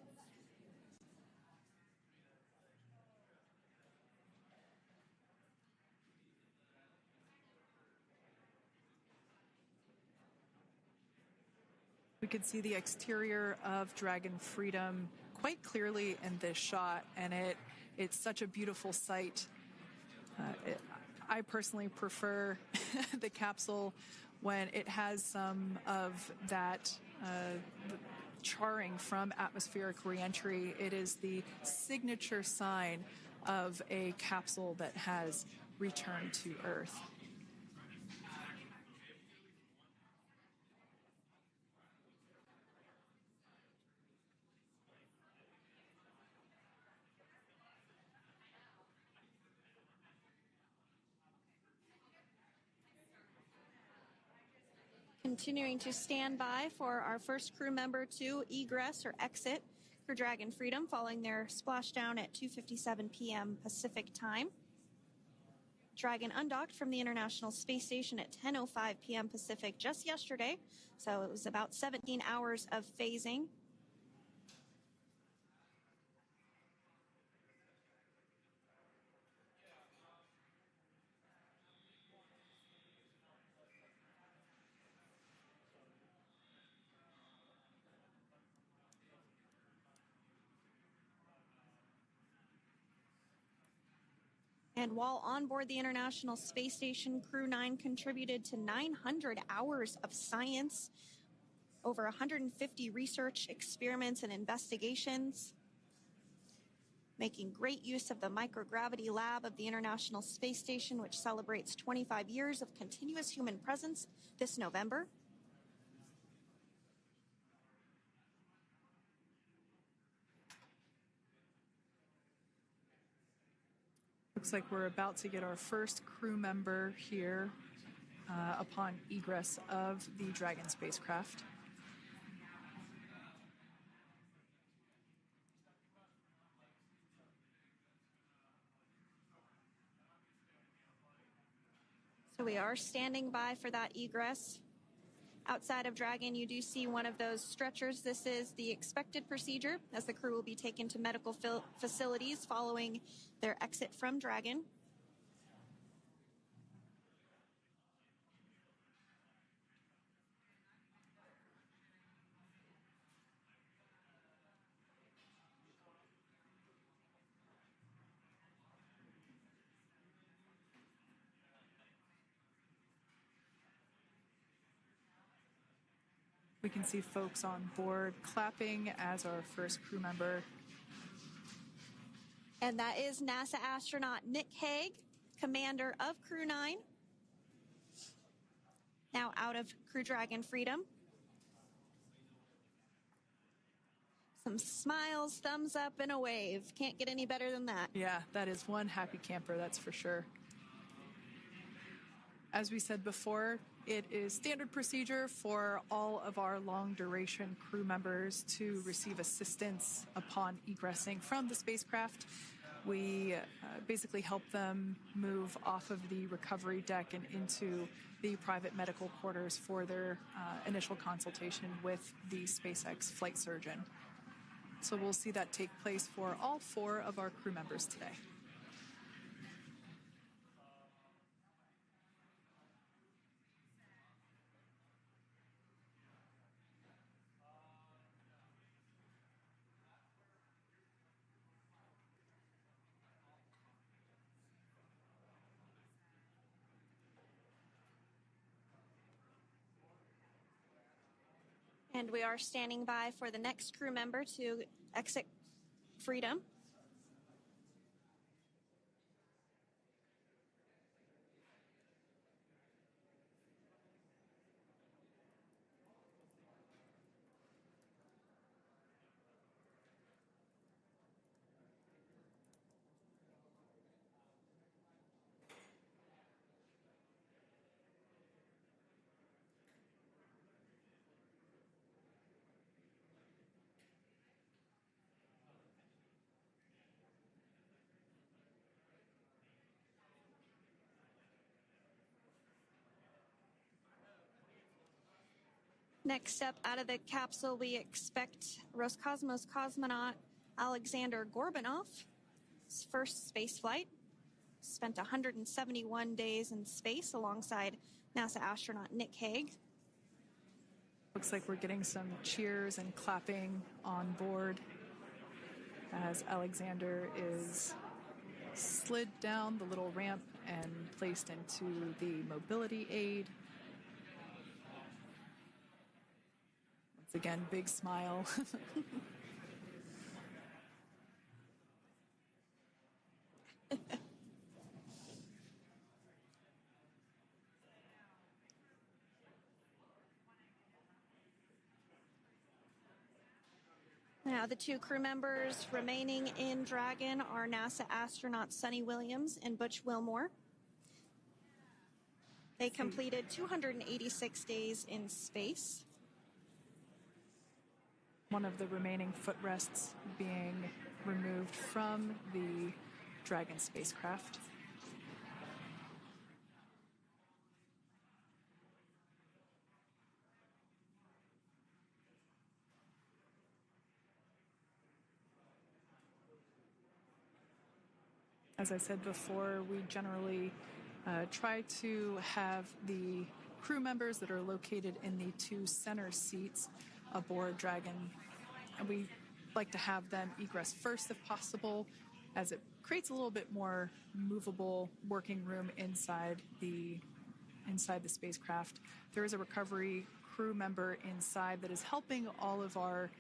We could see the exterior of Dragon Freedom quite clearly in this shot, and it's such a beautiful sight. I personally prefer the capsule when it has some of that charring from atmospheric reentry. It is the signature sign of a capsule that has returned to Earth. Continuing to stand by for our first crew member to egress or exit for Dragon Freedom following their splashdown at 2:57 p.m. Pacific time. Dragon undocked from the International Space Station at 10:05 p.m. Pacific just yesterday, so it was about 17 hours of phasing. And while on board the International Space Station, Crew 9 contributed to 900 hours of science, over 150 research experiments and investigations. making great use of the microgravity lab of the International Space Station, which celebrates 25 years of continuous human presence this November. Looks like we're about to get our first crew member here upon egress of the Dragon spacecraft. So we are standing by for that egress. Outside of Dragon, you do see one of those stretchers. This is the expected procedure, as the crew will be taken to medical facilities following their exit from Dragon. We can see folks on board clapping as our first crew member. And that is NASA astronaut Nick Hague, commander of Crew 9, now out of Crew Dragon Freedom. Some smiles, thumbs up, and a wave. Can't get any better than that. Yeah, that is one happy camper, that's for sure. As we said before, it is standard procedure for all of our long-duration crew members to receive assistance upon egressing from the spacecraft. We basically help them move off of the recovery deck and into the private medical quarters for their initial consultation with the SpaceX flight surgeon. So we'll see that take place for all 4 of our crew members today. And we are standing by for the next crew member to exit Freedom. Next up, out of the capsule, we expect Roscosmos cosmonaut Alexander Gorbanov. His first space flight. Spent 171 days in space alongside NASA astronaut Nick Hague. Looks like we're getting some cheers and clapping on board as Alexander is slid down the little ramp and placed into the mobility aid. Once again, big smile. Now, the 2 crew members remaining in Dragon are NASA astronauts Suni Williams and Butch Wilmore. They completed 286 days in space. One of the remaining footrests being removed from the Dragon spacecraft. As I said before, we generally try to have the crew members that are located in the 2 center seats aboard Dragon, and we like to have them egress first if possible, as it creates a little bit more movable working room inside the spacecraft. There is a recovery crew member inside that is helping all of our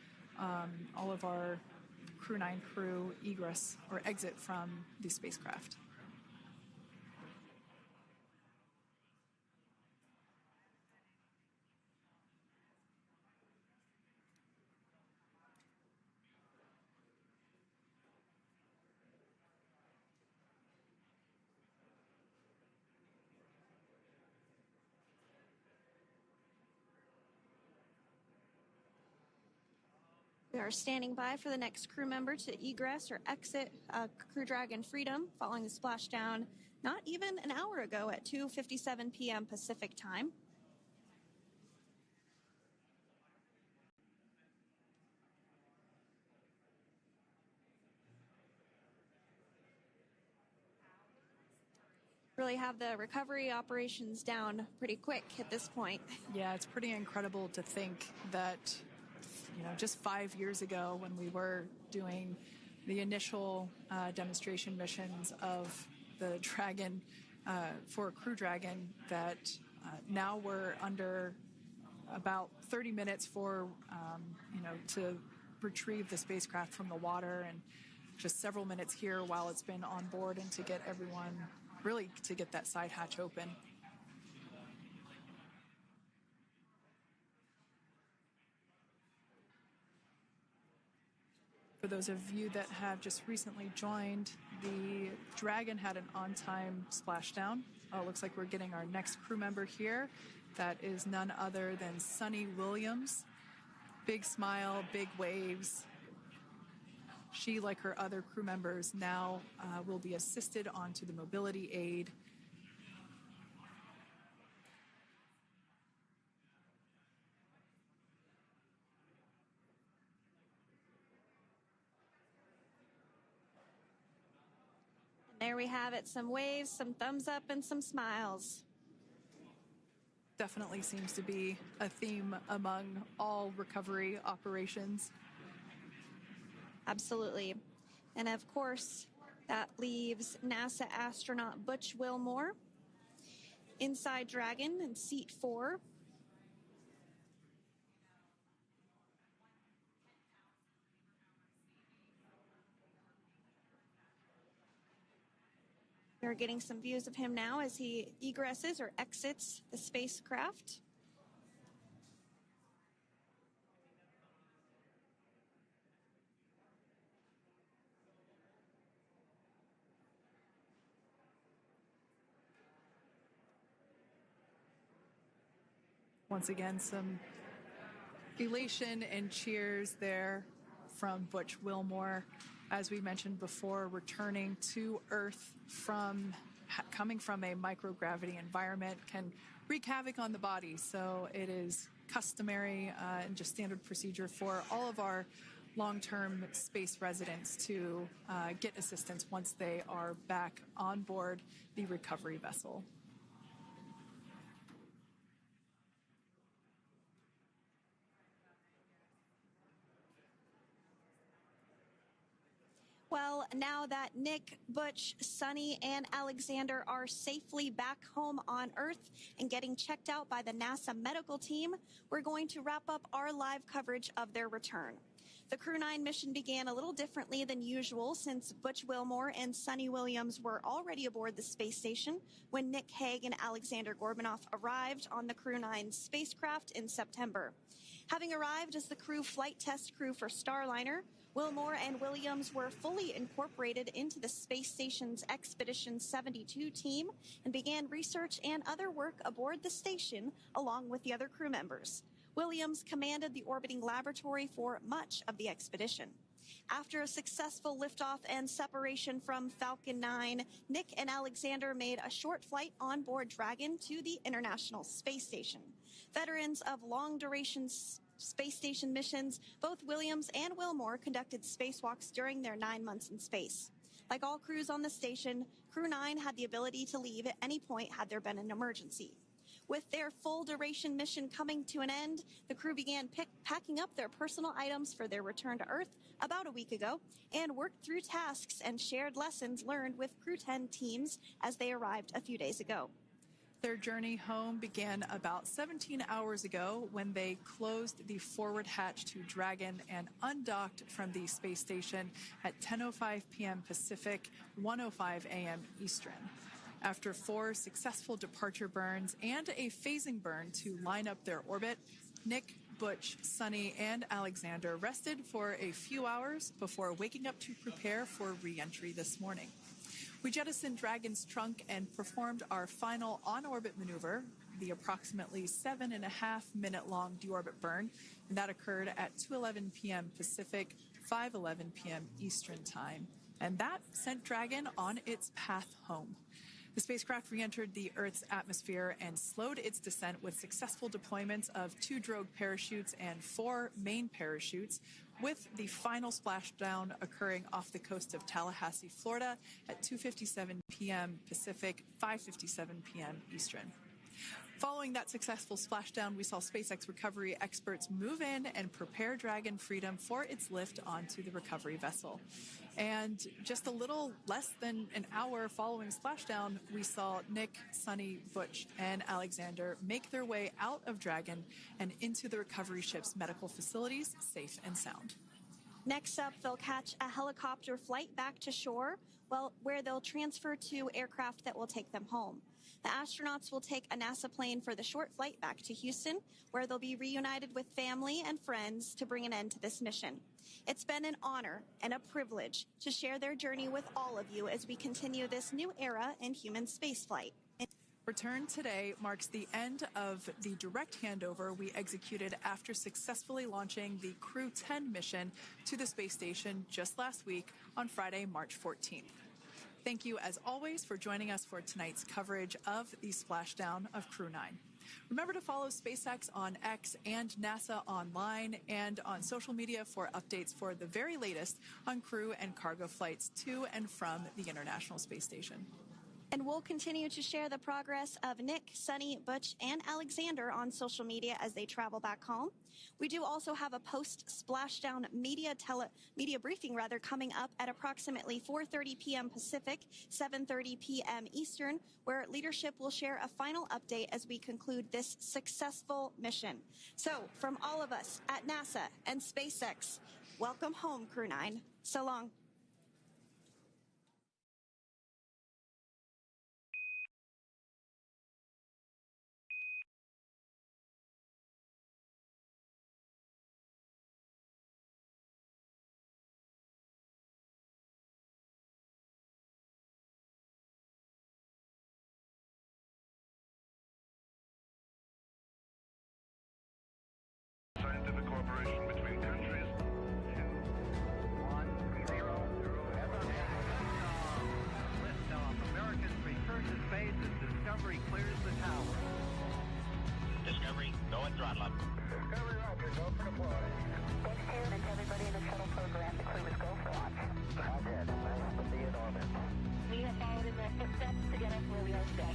Crew 9 crew egress or exit from the spacecraft. We are standing by for the next crew member to egress or exit Crew Dragon Freedom following the splashdown not even an hour ago at 2:57 p.m. Pacific time. Really have the recovery operations down pretty quick at this point. Yeah, it's pretty incredible to think that, just 5 years ago when we were doing the initial demonstration missions of the Dragon for Crew Dragon, that now we're under about 30 minutes for, to retrieve the spacecraft from the water, and just several minutes here while it's been on board and to get everyone, really to get that side hatch open. For those of you that have just recently joined, the Dragon had an on-time splashdown. It looks like we're getting our next crew member here. That is none other than Suni Williams. Big smile, big waves. She, like her other crew members, now will be assisted onto the mobility aid. There we have it, some waves, some thumbs up, and some smiles. Definitely seems to be a theme among all recovery operations. Absolutely. And of course, that leaves NASA astronaut Butch Wilmore inside Dragon in seat 4. We're getting some views of him now as he egresses or exits the spacecraft. Once again, some elation and cheers there from Butch Wilmore. As we mentioned before, returning to Earth coming from a microgravity environment can wreak havoc on the body. So it is customary and just standard procedure for all of our long-term space residents to get assistance once they are back on board the recovery vessel. Well, now that Nick, Butch, Suni, and Alexander are safely back home on Earth and getting checked out by the NASA medical team, we're going to wrap up our live coverage of their return. The Crew 9 mission began a little differently than usual since Butch Wilmore and Suni Williams were already aboard the space station when Nick Hague and Alexander Gorbunoff arrived on the Crew 9 spacecraft in September. Having arrived as the crew flight test crew for Starliner, Wilmore and Williams were fully incorporated into the space station's Expedition 72 team and began research and other work aboard the station along with the other crew members. Williams commanded the orbiting laboratory for much of the expedition. After a successful liftoff and separation from Falcon 9, Nick and Alexander made a short flight on board Dragon to the International Space Station. Veterans of long-duration space station missions, both Williams and Wilmore conducted spacewalks during their 9 months in space. Like all crews on the station, Crew 9 had the ability to leave at any point had there been an emergency. With their full-duration mission coming to an end, the crew began packing up their personal items for their return to Earth about a week ago and worked through tasks and shared lessons learned with Crew 10 teams as they arrived a few days ago. Their journey home began about 17 hours ago when they closed the forward hatch to Dragon and undocked from the space station at 10:05 p.m. Pacific, 1:05 a.m. Eastern. After 4 successful departure burns and a phasing burn to line up their orbit, Nick, Butch, Suni, and Alexander rested for a few hours before waking up to prepare for re-entry this morning. We jettisoned Dragon's trunk and performed our final on-orbit maneuver, the approximately 7.5-minute-long deorbit burn, and that occurred at 2:11 p.m. Pacific, 5:11 p.m. Eastern Time. And that sent Dragon on its path home. The spacecraft re-entered the Earth's atmosphere and slowed its descent with successful deployments of 2 Drogue parachutes and 4 main parachutes, with the final splashdown occurring off the coast of Tallahassee, Florida at 2:57 p.m. Pacific, 5:57 p.m. Eastern. Following that successful splashdown, we saw SpaceX recovery experts move in and prepare Dragon Freedom for its lift onto the recovery vessel. And just a little less than an hour following splashdown, we saw Nick, Suni, Butch, and Alexander make their way out of Dragon and into the recovery ship's medical facilities, safe and sound. Next up, they'll catch a helicopter flight back to shore, where they'll transfer to aircraft that will take them home. The astronauts will take a NASA plane for the short flight back to Houston, where they'll be reunited with family and friends to bring an end to this mission. It's been an honor and a privilege to share their journey with all of you as we continue this new era in human spaceflight. Return today marks the end of the direct handover we executed after successfully launching the Crew 10 mission to the space station just last week on Friday, March 14th. Thank you, as always, for joining us for tonight's coverage of the splashdown of Crew 9. Remember to follow SpaceX on X and NASA online and on social media for updates for the very latest on crew and cargo flights to and from the International Space Station. And we'll continue to share the progress of Nick, Suni, Butch, and Alexander on social media as they travel back home. We do also have a post-splashdown media briefing coming up at approximately 4:30 p.m. Pacific, 7:30 p.m. Eastern, where leadership will share a final update as we conclude this successful mission. So, from all of us at NASA and SpaceX, welcome home, Crew 9. So long. Scientific cooperation between countries. 2, 1, 0, 0. Liftoff. Americans return to space as Discovery clears the tower. Discovery, go and throttle up. Discovery, roger. Go for deploy. Thanks, Karen, and to everybody in the shuttle program. The crew is go for launch. Roger. Nice to be in orbit. We have followed in the footsteps to get us where we are today.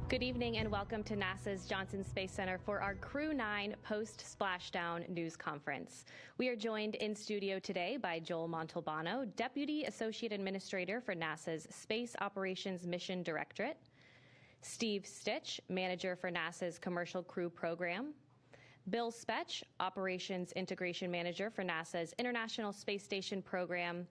Good evening and welcome to NASA's Johnson Space Center for our Crew 9 post-splashdown news conference. We are joined in studio today by Joel Montalbano, Deputy Associate Administrator for NASA's Space Operations Mission Directorate, Steve Stitch, Manager for NASA's Commercial Crew Program, Bill Spetch, Operations Integration Manager for NASA's International Space Station Program,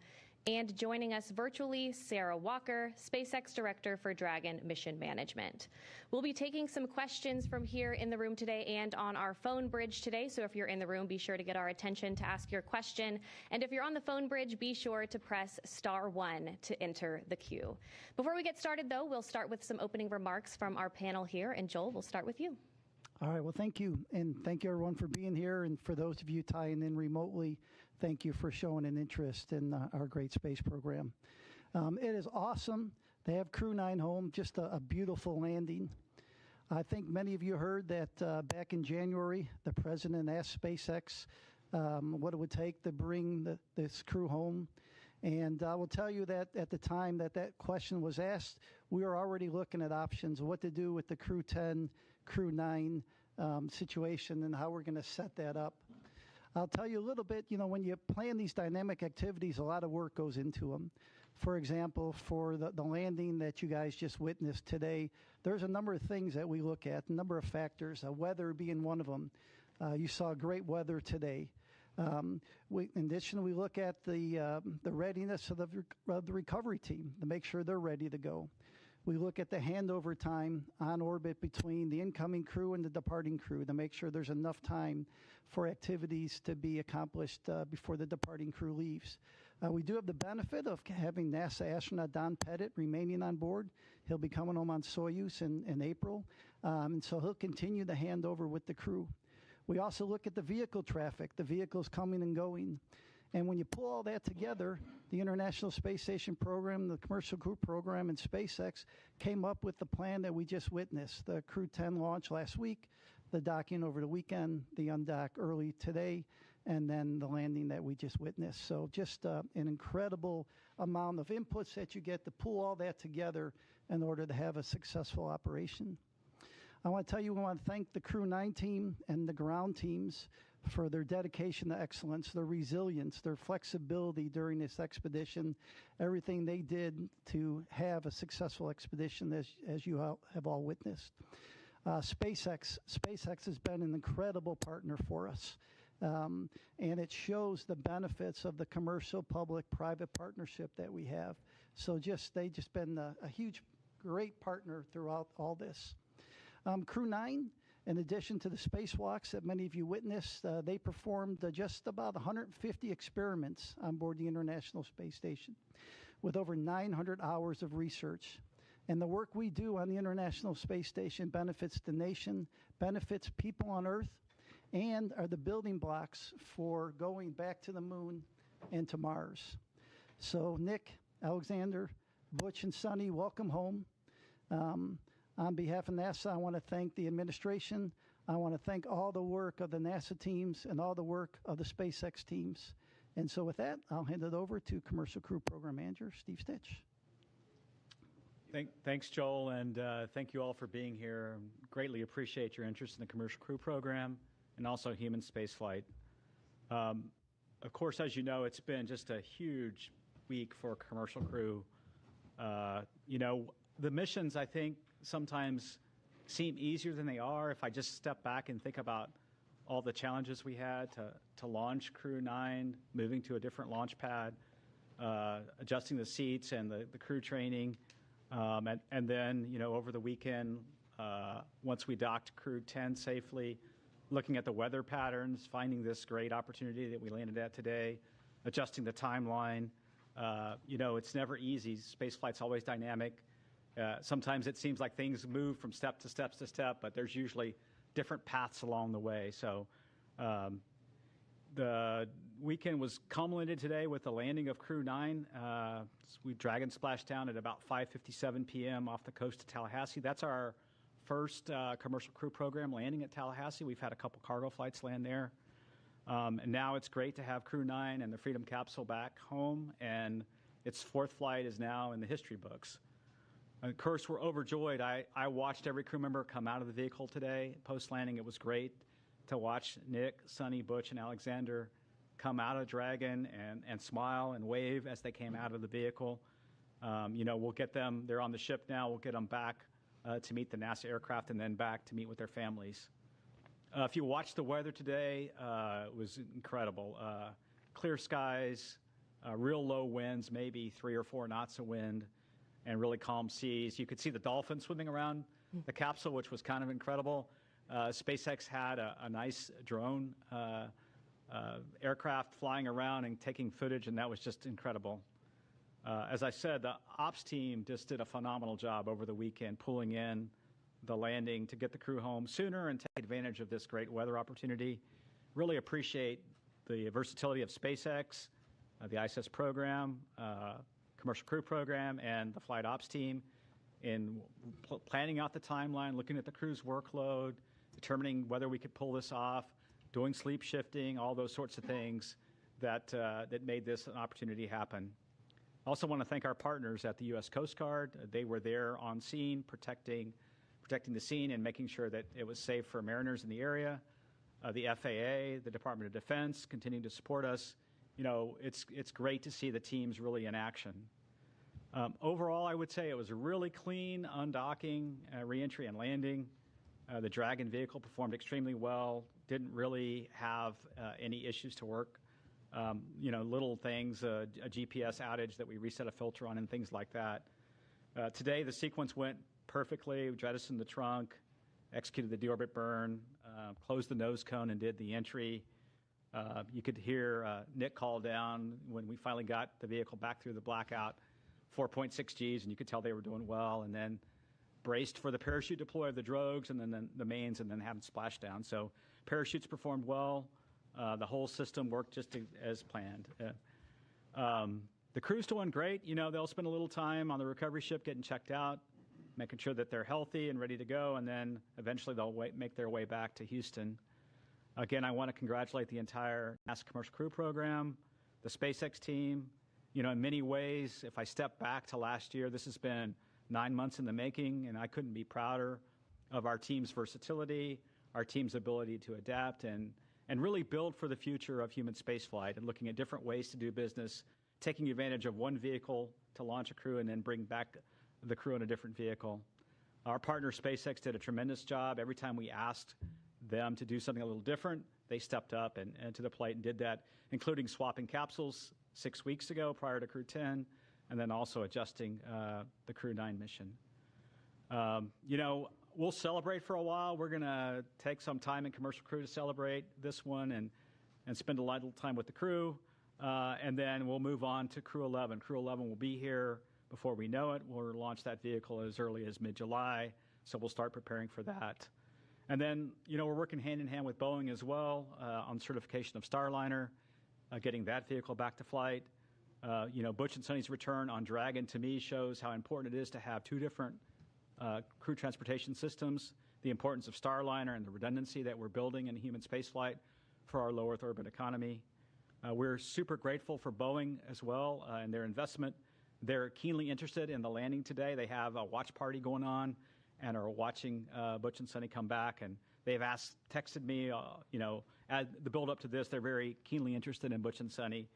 and joining us virtually, Sarah Walker, SpaceX Director for Dragon Mission Management. We'll be taking some questions from here in the room today and on our phone bridge today, so if you're in the room, be sure to get our attention to ask your question. And if you're on the phone bridge, be sure to press *1 to enter the queue. Before we get started, though, we'll start with some opening remarks from our panel here. And Joel, we'll start with you. All right, well, thank you. And thank you, everyone, for being here. And for those of you tying in remotely, thank you for showing an interest in our great space program. It is awesome to have Crew 9 home, just a beautiful landing. I think many of you heard that back in January, the president asked SpaceX what it would take to bring this crew home. And I will tell you that at the time that question was asked, we were already looking at options, what to do with the Crew 10, Crew 9 situation and how we're going to set that up. I'll tell you a little bit, when you plan these dynamic activities, a lot of work goes into them. For example, for the landing that you guys just witnessed today, there's a number of things that we look at, a number of factors, weather being one of them. You saw great weather today. In addition, we look at the readiness of the recovery team to make sure they're ready to go. We look at the handover time on orbit between the incoming crew and the departing crew to make sure there's enough time for activities to be accomplished before the departing crew leaves. We do have the benefit of having NASA astronaut Don Pettit remaining on board. He'll be coming home on Soyuz in April, and so he'll continue the handover with the crew. We also look at the vehicle traffic, the vehicles coming and going. And when you pull all that together, the International Space Station program, the Commercial Crew program, and SpaceX came up with the plan that we just witnessed. The Crew 10 launch last week, the docking over the weekend, the undock early today, and then the landing that we just witnessed. So just an incredible amount of inputs that you get to pull all that together in order to have a successful operation. I want to tell you, we want to thank the Crew 9 team and the ground teams for their dedication to excellence, their resilience, their flexibility during this expedition, everything they did to have a successful expedition as you have all witnessed. SpaceX has been an incredible partner for us, and it shows the benefits of the commercial, public, private partnership that we have. So they just been a huge, great partner throughout all this. Crew 9, in addition to the spacewalks that many of you witnessed, they performed just about 150 experiments on board the International Space Station with over 900 hours of research. And the work we do on the International Space Station benefits the nation, benefits people on Earth, and are the building blocks for going back to the moon and to Mars. So Nick, Alexander, Butch, and Suni, welcome home. On behalf of NASA, I want to thank the administration. I want to thank all the work of the NASA teams and all the work of the SpaceX teams. And so with that, I'll hand it over to Commercial Crew Program Manager, Steve Stitch. Thanks, Joel, and thank you all for being here. Greatly appreciate your interest in the Commercial Crew Program and also human spaceflight. Of course, as you know, it's been just a huge week for Commercial Crew. The missions, I think, sometimes seem easier than they are. If I just step back and think about all the challenges we had to launch Crew 9, moving to a different launch pad, adjusting the seats and the crew training, and then, over the weekend, once we docked Crew 10 safely, looking at the weather patterns, finding this great opportunity that we landed at today, adjusting the timeline. It's never easy. Spaceflight's always dynamic. Sometimes it seems like things move from step to step to step, but there's usually different paths along the way. So the weekend was culminated today with the landing of Crew 9. We Dragon splashed down at about 5:57 p.m. off the coast of Tallahassee. That's our first Commercial Crew Program landing at Tallahassee. We've had a couple cargo flights land there. And now it's great to have Crew 9 and the Freedom capsule back home, and its fourth flight is now in the history books. Of course, we're overjoyed. I watched every crew member come out of the vehicle today. Post-landing, it was great to watch Nick, Suni, Butch, and Alexander come out of Dragon and smile and wave as they came out of the vehicle. We'll get them. They're on the ship now. We'll get them back to meet the NASA aircraft and then back to meet with their families. If you watched the weather today, it was incredible. Clear skies, real low winds, maybe 3 or 4 knots of wind, and really calm seas. You could see the dolphins swimming around the capsule, which was kind of incredible. SpaceX had a nice drone aircraft flying around and taking footage, and that was just incredible. As I said, the ops team just did a phenomenal job over the weekend, pulling in the landing to get the crew home sooner and take advantage of this great weather opportunity. Really appreciate the versatility of SpaceX, the ISS program, Commercial Crew Program, and the flight ops team in planning out the timeline, looking at the crew's workload, determining whether we could pull this off, doing sleep shifting, all those sorts of things that made this an opportunity happen. I also want to thank our partners at the U.S. Coast Guard. They were there on scene, protecting protecting the scene and making sure that it was safe for mariners in the area. The FAA, the Department of Defense, continuing to support us. It's great to see the teams really in action. Overall, I would say it was a really clean undocking, reentry, and landing. The Dragon vehicle performed extremely well. Didn't really have any issues to work. Little things, a GPS outage that we reset a filter on and things like that. Today, the sequence went perfectly. We jettisoned the trunk, executed the deorbit burn, closed the nose cone, and did the entry. You could hear Nick call down when we finally got the vehicle back through the blackout, 4.6 Gs, and you could tell they were doing well, and then braced for the parachute deploy of the Drogues and then the mains and then having splashdown. So parachutes performed well. The whole system worked just as planned. The crew's doing great. They'll spend a little time on the recovery ship getting checked out, making sure that they're healthy and ready to go, and then eventually they'll make their way back to Houston. Again, I want to congratulate the entire NASA Commercial Crew Program, the SpaceX team. In many ways, if I step back to last year, this has been 9 months in the making, and I couldn't be prouder of our team's versatility, our team's ability to adapt, and really build for the future of human spaceflight and looking at different ways to do business, taking advantage of one vehicle to launch a crew and then bring back the crew in a different vehicle. Our partner SpaceX did a tremendous job. Every time we asked them to do something a little different, they stepped up and to the plate and did that, including swapping capsules 6 weeks ago prior to Crew 10, and then also adjusting the Crew 9 mission. We'll celebrate for a while. We're going to take some time in Commercial Crew to celebrate this one and spend a lot of time with the crew, and then we'll move on to Crew 11. Crew 11 will be here before we know it. We'll launch that vehicle as early as mid-July, so we'll start preparing for that. And then, we're working hand-in-hand with Boeing as well on certification of Starliner, getting that vehicle back to flight. Butch and Suni's return on Dragon, to me, shows how important it is to have two different crew transportation systems, the importance of Starliner and the redundancy that we're building in human spaceflight for our low Earth orbit economy. We're super grateful for Boeing as well and their investment. They're keenly interested in the landing today. They have a watch party going on and are watching Butch and Suni come back. And they've texted me, at the build up to this, they're very keenly interested in Butch and Suni.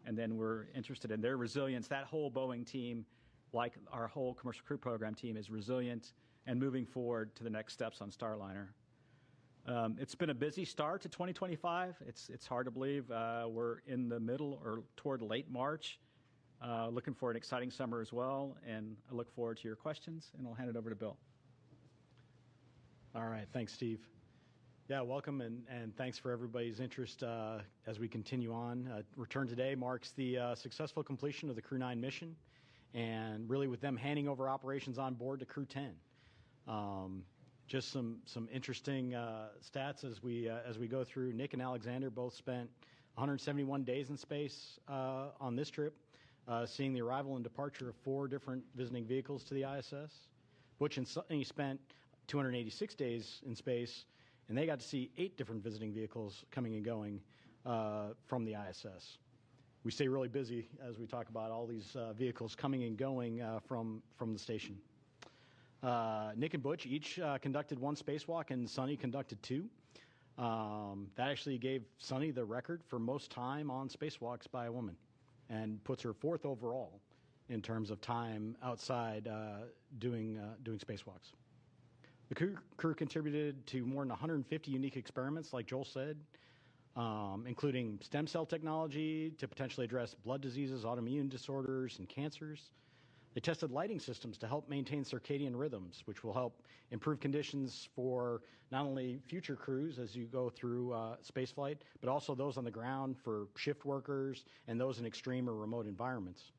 And then we're interested in their resilience. That whole Boeing team, like our whole Commercial Crew Program team, is resilient and moving forward to the next steps on Starliner. It's been a busy start to 2025. It's hard to believe we're in the middle or toward late March. Looking for an exciting summer as well, and I look forward to your questions, and I'll hand it over to Bill. All right, thanks, Steve. Yeah, welcome, and thanks for everybody's interest as we continue on. Return today marks the successful completion of the Crew 9 mission, and really with them handing over operations on board to Crew 10. Just some interesting stats as we go through. Nick and Alexander both spent 171 days in space on this trip, seeing the arrival and departure of 4 different visiting vehicles to the ISS. Butch and Suni spent 286 days in space, and they got to see 8 different visiting vehicles coming and going from the ISS. We stay really busy as we talk about all these vehicles coming and going from the station. Nick and Butch each conducted 1 spacewalk, and Suni conducted 2. That actually gave Suni the record for most time on spacewalks by a woman, and puts her 4th overall in terms of time outside doing spacewalks. The crew contributed to more than 150 unique experiments, like Joel said, including stem cell technology to potentially address blood diseases, autoimmune disorders, and cancers. They tested lighting systems to help maintain circadian rhythms, which will help improve conditions for not only future crews as you go through spaceflight, but also those on the ground for shift workers and those in extreme or remote environments.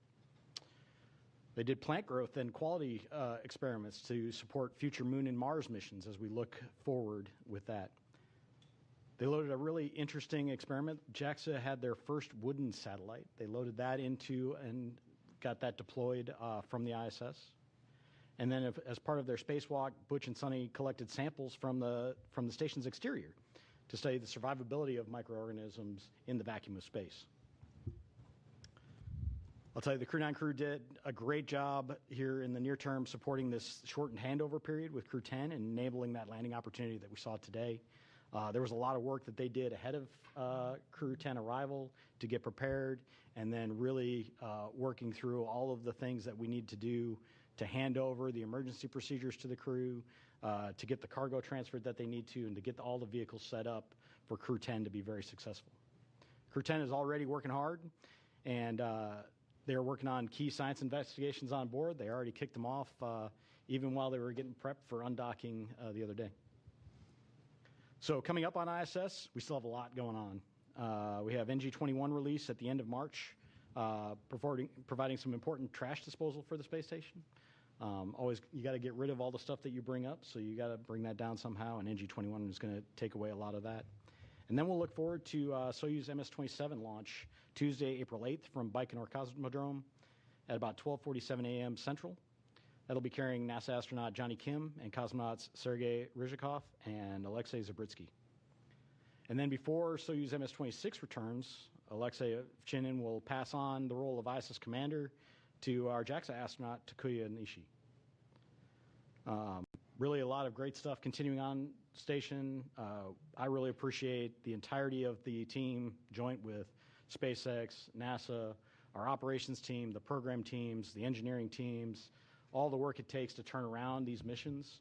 They did plant growth and quality experiments to support future Moon and Mars missions as we look forward with that. They loaded a really interesting experiment. JAXA had their first wooden satellite. They loaded that into and got that deployed from the ISS. And then as part of their spacewalk, Butch and Suni collected samples from the station's exterior to study the survivability of microorganisms in the vacuum of space. I'll tell you, the Crew 9 crew did a great job here in the near term supporting this shortened handover period with Crew 10 and enabling that landing opportunity that we saw today. There was a lot of work that they did ahead of Crew 10 arrival to get prepared, and then really working through all of the things that we need to do to hand over the emergency procedures to the crew, to get the cargo transferred that they need to, and to get all the vehicles set up for Crew 10 to be very successful. Crew 10 is already working hard, and they're working on key science investigations on board. They already kicked them off even while they were getting prepped for undocking the other day. So coming up on ISS, we still have a lot going on. We have NG-21 release at the end of March, providing some important trash disposal for the space station. Always, you got to get rid of all the stuff that you bring up, so you got to bring that down somehow, and NG-21 is going to take away a lot of that. And then we'll look forward to Soyuz MS-27 launch Tuesday, April 8th from Baikonur Cosmodrome at about 12:47 a.m. Central. That'll be carrying NASA astronaut Johnny Kim and cosmonauts Sergei Ryzhikov and Alexei Zabritsky. And then before Soyuz MS-26 returns, Alexei Ovchinin will pass on the role of ISS commander to our JAXA astronaut Takuya Nishi. Really a lot of great stuff continuing on station. I really appreciate the entirety of the team, joint with SpaceX, NASA, our operations team, the program teams, the engineering teams, all the work it takes to turn around these missions.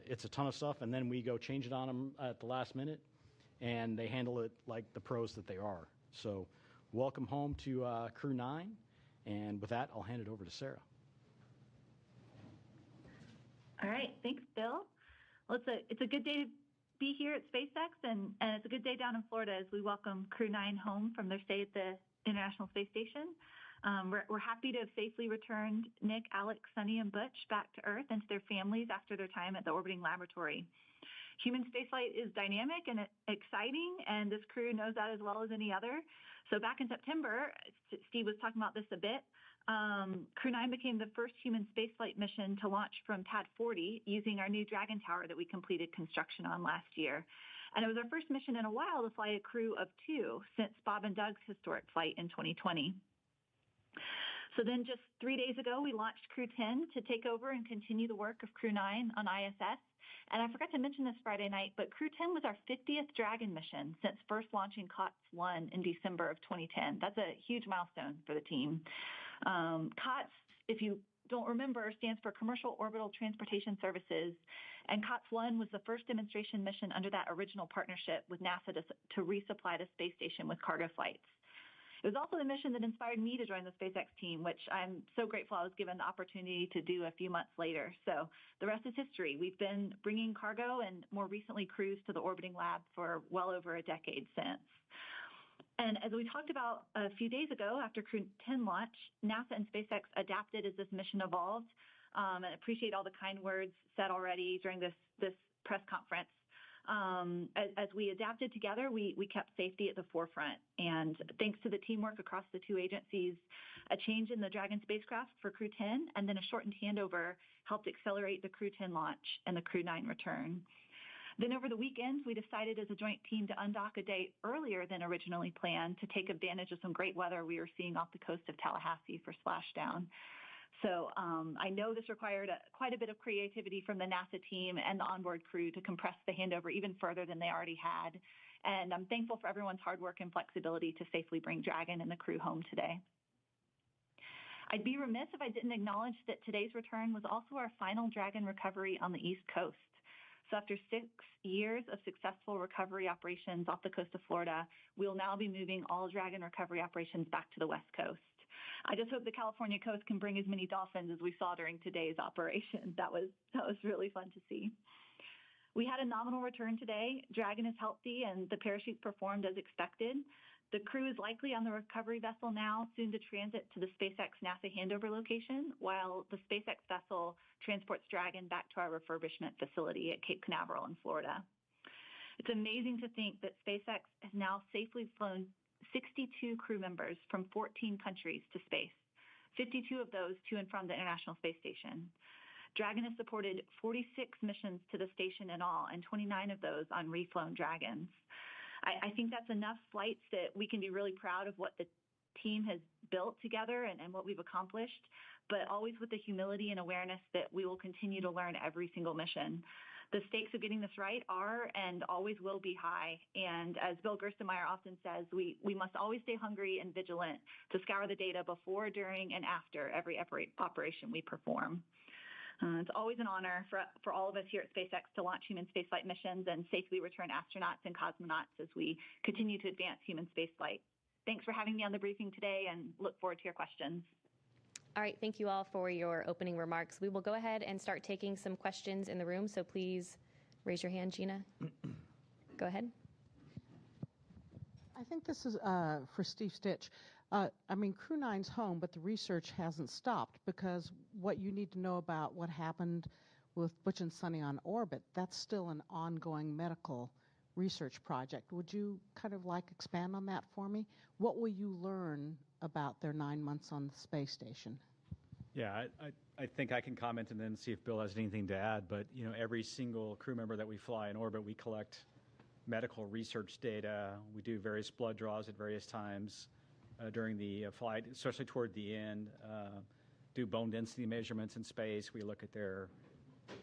It's a ton of stuff, and then we go change it on them at the last minute, and they handle it like the pros that they are. So welcome home to Crew 9, and with that, I'll hand it over to Sarah. All right, thanks, Bill. Well, it's a good day to be here at SpaceX, and it's a good day down in Florida as we welcome Crew 9 home from their stay at the International Space Station. We're happy to have safely returned Nick, Alex, Suni, and Butch back to Earth and to their families after their time at the orbiting laboratory. Human spaceflight is dynamic and exciting, and this crew knows that as well as any other. So back in September, Steve was talking about this a bit, Crew 9 became the first human spaceflight mission to launch from Pad 40 using our new Dragon Tower that we completed construction on last year. And it was our first mission in a while to fly a crew of 2 since Bob and Doug's historic flight in 2020. So then just 3 days ago, we launched Crew 10 to take over and continue the work of Crew 9 on ISS. And I forgot to mention this Friday night, but Crew 10 was our 50th Dragon mission since first launching COTS 1 in December of 2010. That's a huge milestone for the team. COTS, if you don't remember, stands for Commercial Orbital Transportation Services. And COTS 1 was the first demonstration mission under that original partnership with NASA to resupply the space station with cargo flights. It was also the mission that inspired me to join the SpaceX team, which I'm so grateful I was given the opportunity to do a few months later. So the rest is history. We've been bringing cargo and more recently crews to the orbiting lab for well over a decade since. And as we talked about a few days ago after Crew 10 launch, NASA and SpaceX adapted as this mission evolved. And I appreciate all the kind words said already during this press conference. As we adapted together, we kept safety at the forefront. And thanks to the teamwork across the 2 agencies, a change in the Dragon spacecraft for Crew 10 and then a shortened handover helped accelerate the Crew 10 launch and the Crew 9 return. Then over the weekend, we decided as a joint team to undock a day earlier than originally planned to take advantage of some great weather we were seeing off the coast of Tallahassee for splashdown. So I know this required quite a bit of creativity from the NASA team and the onboard crew to compress the handover even further than they already had. And I'm thankful for everyone's hard work and flexibility to safely bring Dragon and the crew home today. I'd be remiss if I didn't acknowledge that today's return was also our final Dragon recovery on the East Coast. So after 6 years of successful recovery operations off the coast of Florida, we'll now be moving all Dragon recovery operations back to the West Coast. I just hope the California coast can bring as many dolphins as we saw during today's operation. That was really fun to see. We had a nominal return today. Dragon is healthy and the parachutes performed as expected. The crew is likely on the recovery vessel now, soon to transit to the SpaceX NASA handover location, while the SpaceX vessel transports Dragon back to our refurbishment facility at Cape Canaveral in Florida. It's amazing to think that SpaceX has now safely flown 62 crew members from 14 countries to space, 52 of those to and from the International Space Station. Dragon has supported 46 missions to the station in all, and 29 of those on reflown Dragons. I think that's enough flights that we can be really proud of what the team has built together and what we've accomplished, but always with the humility and awareness that we will continue to learn every single mission. The stakes of getting this right are and always will be high. And as Bill Gerstenmaier often says, we must always stay hungry and vigilant to scour the data before, during, and after every operation we perform. It's always an honor for all of us here at SpaceX to launch human spaceflight missions and safely return astronauts and cosmonauts as we continue to advance human spaceflight. Thanks for having me on the briefing today, and look forward to your questions. All right, thank you all for your opening remarks. We will go ahead and start taking some questions in the room, so please raise your hand, Gina. Go ahead. I think this is for Steve Stitch. Crew 9's home, but the research hasn't stopped, because what you need to know about what happened with Butch and Suni on orbit, that's still an ongoing medical research project. Would you kind of expand on that for me? What will you learn about their 9 months on the space station? Yeah, I think I can comment and then see if Bill has anything to add. But, every single crew member that we fly in orbit, we collect medical research data. We do various blood draws at various times during the flight, especially toward the end. Do bone density measurements in space. We look at their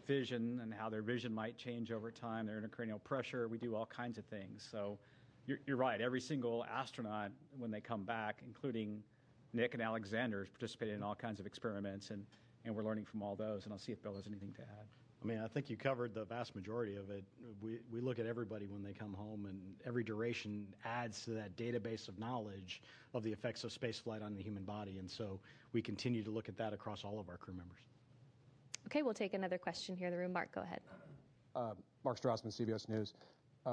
vision and how their vision might change over time, their intracranial pressure. We do all kinds of things. So you're right. Every single astronaut, when they come back, including Nick and Alexander, is participating in all kinds of experiments, and we're learning from all those. And I'll see if Bill has anything to add. I think you covered the vast majority of it. We look at everybody when they come home, and every duration adds to that database of knowledge of the effects of spaceflight on the human body. And so we continue to look at that across all of our crew members. Okay, we'll take another question here in the room. Mark, go ahead. Mark Strassman, CBS News.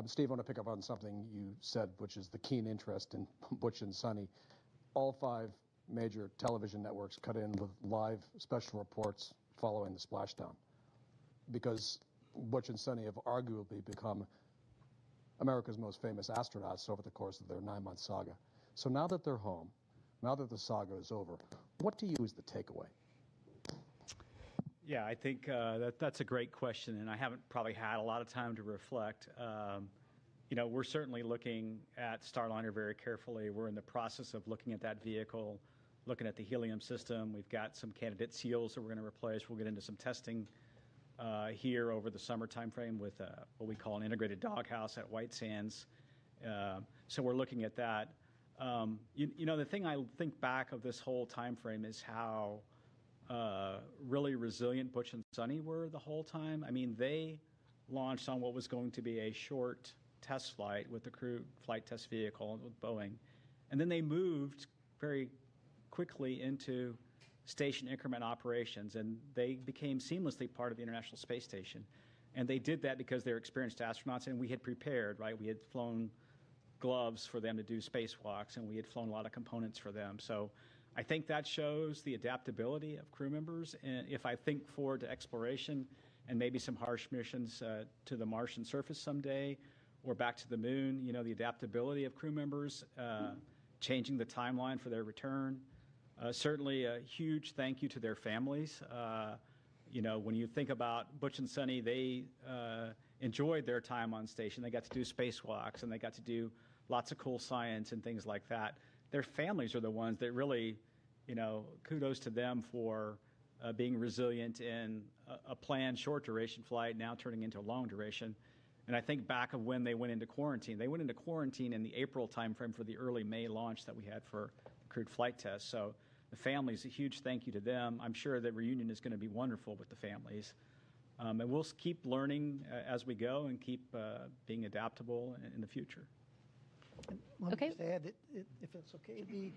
Steve, I want to pick up on something you said, which is the keen interest in Butch and Suni. All 5 major television networks cut in with live special reports following the splashdown, because Butch and Suni have arguably become America's most famous astronauts over the course of their 9-month saga. So now that they're home, now that the saga is over, what do you is the takeaway? Yeah, I think that's a great question, and I haven't probably had a lot of time to reflect. We're certainly looking at Starliner very carefully. We're in the process of looking at that vehicle, looking at the helium system. We've got some candidate seals that we're going to replace. We'll get into some testing here over the summer timeframe with what we call an integrated doghouse at White Sands. So we're looking at that. The thing I think back of this whole timeframe is how really resilient Butch and Suni were the whole time. They launched on what was going to be a short test flight with the crew flight test vehicle with Boeing. And then they moved very quickly into station increment operations, and they became seamlessly part of the International Space Station. And they did that because they're experienced astronauts, and we had prepared, right? We had flown gloves for them to do spacewalks, and we had flown a lot of components for them. So I think that shows the adaptability of crew members. And if I think forward to exploration and maybe some harsh missions to the Martian surface someday, or back to the moon, the adaptability of crew members, changing the timeline for their return. Certainly a huge thank you to their families. When you think about Butch and Suni, they enjoyed their time on station. They got to do spacewalks, and they got to do lots of cool science and things like that. Their families are the ones that really, kudos to them for being resilient in a planned short duration flight now turning into a long duration. And I think back of when they went into quarantine. They went into quarantine in the April timeframe for the early May launch that we had for crewed flight tests. So the families, a huge thank you to them. I'm sure the reunion is going to be wonderful with the families. And we'll keep learning as we go and keep being adaptable in the future. Let me just add, if it's okay,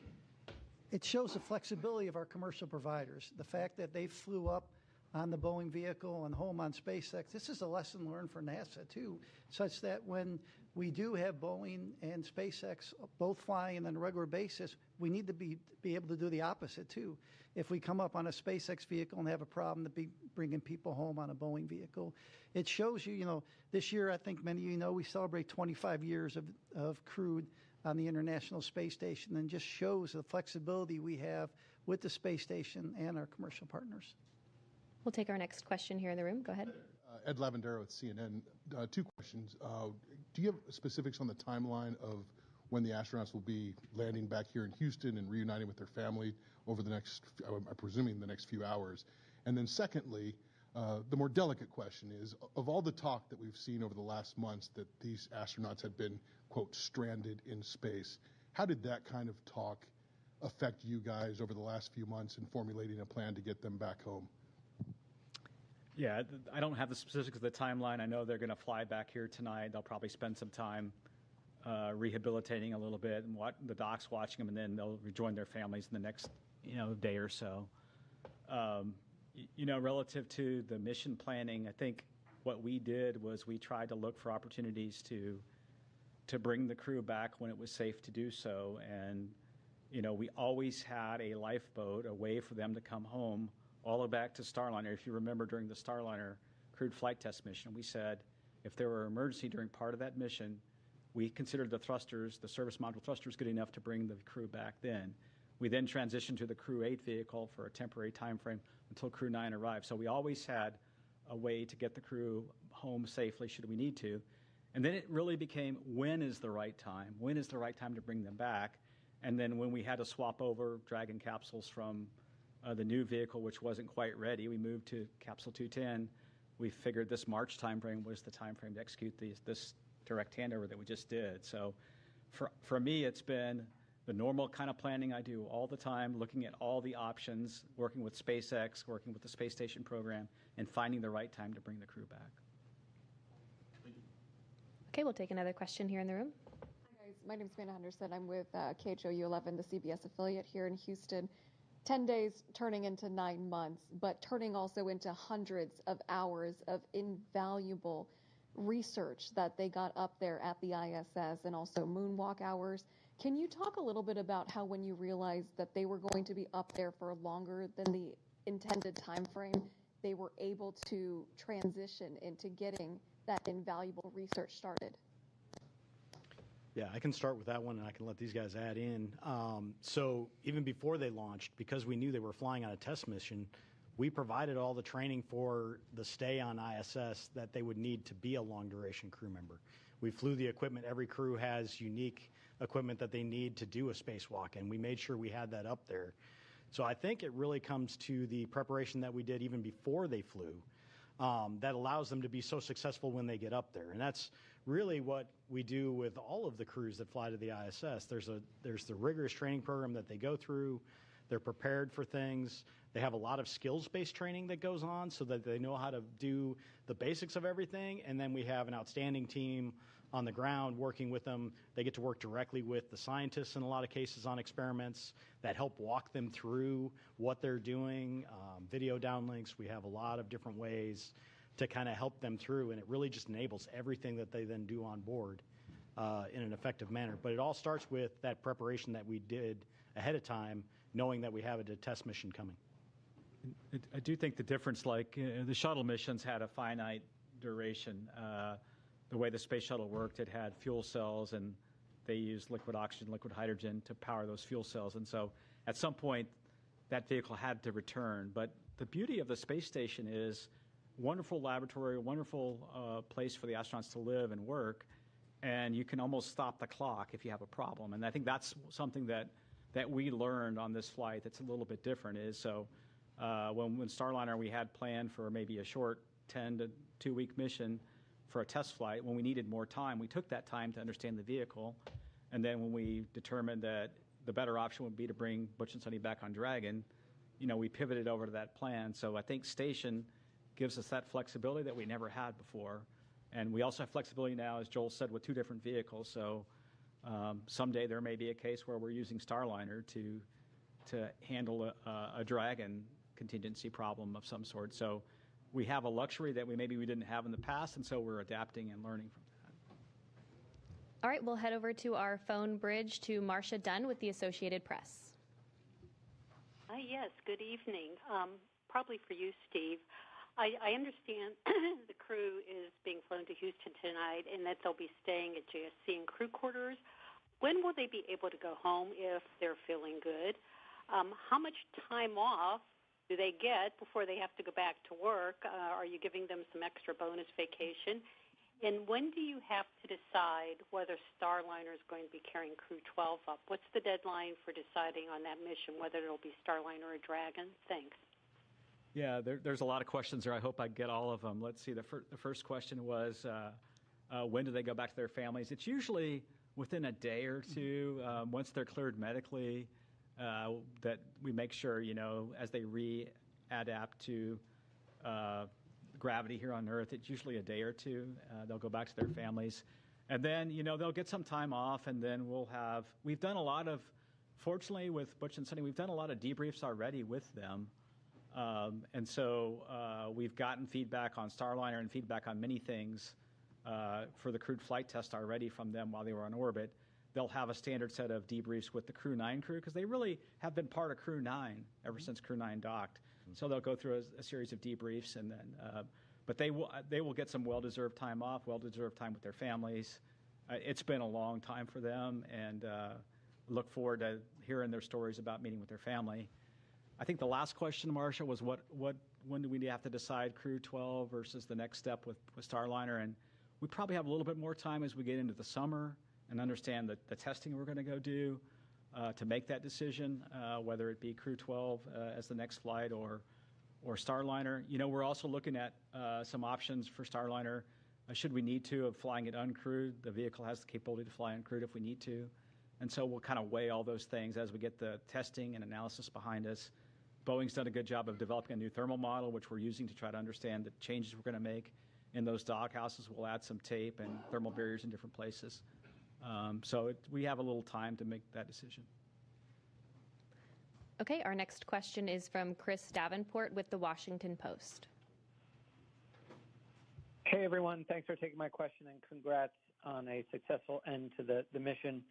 it shows the flexibility of our commercial providers. The fact that they flew up on the Boeing vehicle and home on SpaceX, this is a lesson learned for NASA too, such that when we do have Boeing and SpaceX both flying on a regular basis, we need to be able to do the opposite too. If we come up on a SpaceX vehicle and have a problem to be bringing people home on a Boeing vehicle, it shows you, this year, I think many of you know, we celebrate 25 years of crewed on the International Space Station, and just shows the flexibility we have with the space station and our commercial partners. We'll take our next question here in the room. Go ahead. Ed Lavendera with CNN. 2 questions. Do you have specifics on the timeline of when the astronauts will be landing back here in Houston and reuniting with their family over the next, I'm presuming, the next few hours. And then secondly, the more delicate question is, of all the talk that we've seen over the last months that these astronauts had been, quote, stranded in space, how did that kind of talk affect you guys over the last few months in formulating a plan to get them back home? Yeah, I don't have the specifics of the timeline. I know they're going to fly back here tonight. They'll probably spend some time rehabilitating a little bit and the doc's watching them, and then they'll rejoin their families in the next, day or so. Relative to the mission planning, I think what we did was we tried to look for opportunities to bring the crew back when it was safe to do so. And, we always had a lifeboat, a way for them to come home, all the way back to Starliner. If you remember, during the Starliner crewed flight test mission, we said if there were an emergency during part of that mission, we considered the thrusters, the service module thrusters, good enough to bring the crew back then. We then transitioned to the Crew 8 vehicle for a temporary time frame until Crew 9 arrived. So we always had a way to get the crew home safely should we need to. And then it really became, when is the right time? When is the right time to bring them back? And then when we had to swap over Dragon capsules from the new vehicle, which wasn't quite ready, we moved to Capsule 210. We figured this March time frame was the time frame to execute this direct handover that we just did. So for me, it's been the normal kind of planning I do all the time, looking at all the options, working with SpaceX, working with the space station program, and finding the right time to bring the crew back. Okay, we'll take another question here in the room. Hi, guys. My name is Amanda Henderson. I'm with KHOU 11, the CBS affiliate here in Houston. 10 days turning into 9 months, but turning also into hundreds of hours of invaluable research that they got up there at the ISS, and also moonwalk hours. Can you talk a little bit about how, when you realized that they were going to be up there for longer than the intended time frame, they were able to transition into getting that invaluable research started? Yeah, I can start with that one, and I can let these guys add in. So even before they launched, because we knew they were flying on a test mission, we provided all the training for the stay on ISS that they would need to be a long-duration crew member. We flew the equipment. Every crew has unique equipment that they need to do a spacewalk, and we made sure we had that up there. So I think it really comes to the preparation that we did even before they flew that allows them to be so successful when they get up there. And that's really what we do with all of the crews that fly to the ISS. There's the rigorous training program that they go through. They're prepared for things. They have a lot of skills-based training that goes on so that they know how to do the basics of everything. And then we have an outstanding team on the ground working with them. They get to work directly with the scientists in a lot of cases on experiments that help walk them through what they're doing, video downlinks. We have a lot of different ways to kind of help them through, and it really just enables everything that they then do on board in an effective manner. But it all starts with that preparation that we did ahead of time, knowing that we have a test mission coming. I do think the difference, the shuttle missions had a finite duration. The way the space shuttle worked, it had fuel cells, and they used liquid oxygen, liquid hydrogen to power those fuel cells. And so at some point, that vehicle had to return. But the beauty of the space station is wonderful laboratory, wonderful place for the astronauts to live and work, and you can almost stop the clock if you have a problem. And I think that's something that we learned on this flight that's a little bit different. Is so when Starliner, we had planned for maybe a short 10 to 2 week mission for a test flight. When we needed more time, we took that time to understand the vehicle, and then when we determined that the better option would be to bring Butch and Suni back on Dragon, we pivoted over to that plan. So I think station gives us that flexibility that we never had before. And we also have flexibility now, as Joel said, with 2 different vehicles. So someday there may be a case where we're using Starliner to handle a Dragon contingency problem of some sort. So we have a luxury that we didn't have in the past, and so we're adapting and learning from that. All right, we'll head over to our phone bridge to Marcia Dunn with the Associated Press. Yes, good evening. Probably for you, Steve. I understand the crew is being flown to Houston tonight and that they'll be staying at JSC and crew quarters. When will they be able to go home if they're feeling good? How much time off do they get before they have to go back to work? Are you giving them some extra bonus vacation? And when do you have to decide whether Starliner is going to be carrying Crew 12 up? What's the deadline for deciding on that mission, whether it'll be Starliner or Dragon? Thanks. Yeah, there's a lot of questions there. I hope I get all of them. Let's see. The first question was, when do they go back to their families? It's usually within a day or two, once they're cleared medically, that we make sure, as they readapt to gravity here on Earth, it's usually a day or two. They'll go back to their families. And then, they'll get some time off, and then we've done a lot of, fortunately with Butch and Suni, we've done a lot of debriefs already with them. And so we've gotten feedback on Starliner and feedback on many things for the crewed flight test already from them while they were on orbit. They'll have a standard set of debriefs with the Crew 9 crew because they really have been part of Crew 9 ever since Crew 9 docked. So they'll go through a series of debriefs, and then, but they will get some well-deserved time off, well-deserved time with their families. It's been a long time for them, and look forward to hearing their stories about meeting with their family. I think the last question, Marcia, was when do we have to decide Crew 12 versus the next step with Starliner? And we probably have a little bit more time as we get into the summer and understand the testing we're going to go do to make that decision, whether it be Crew 12 as the next flight or Starliner. We're also looking at some options for Starliner, should we need to, of flying it uncrewed. The vehicle has the capability to fly uncrewed if we need to. And so we'll kind of weigh all those things as we get the testing and analysis behind us. Boeing's done a good job of developing a new thermal model, which we're using to try to understand the changes we're going to make in those dock houses. We'll add some tape and thermal barriers in different places. So we have a little time to make that decision. Okay, our next question is from Chris Davenport with the Washington Post. Hey, everyone. Thanks for taking my question, and congrats on a successful end to the mission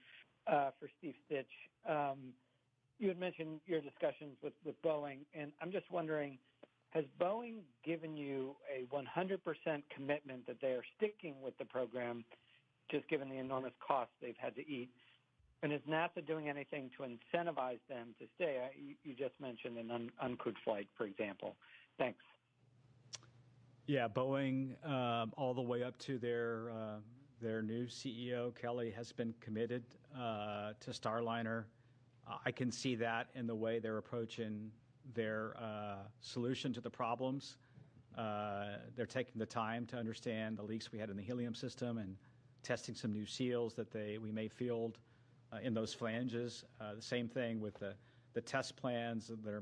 for Steve Stitch. You had mentioned your discussions with Boeing, and I'm just wondering, has Boeing given you a 100% commitment that they are sticking with the program, just given the enormous costs they've had to eat? And is NASA doing anything to incentivize them to stay? You just mentioned an uncrewed flight, for example. Thanks. Yeah, Boeing, all the way up to their new CEO, Kelly, has been committed to Starliner. I can see that in the way they're approaching their solution to the problems. They're taking the time to understand the leaks we had in the helium system and testing some new seals that we may field in those flanges. The same thing with the test plans that are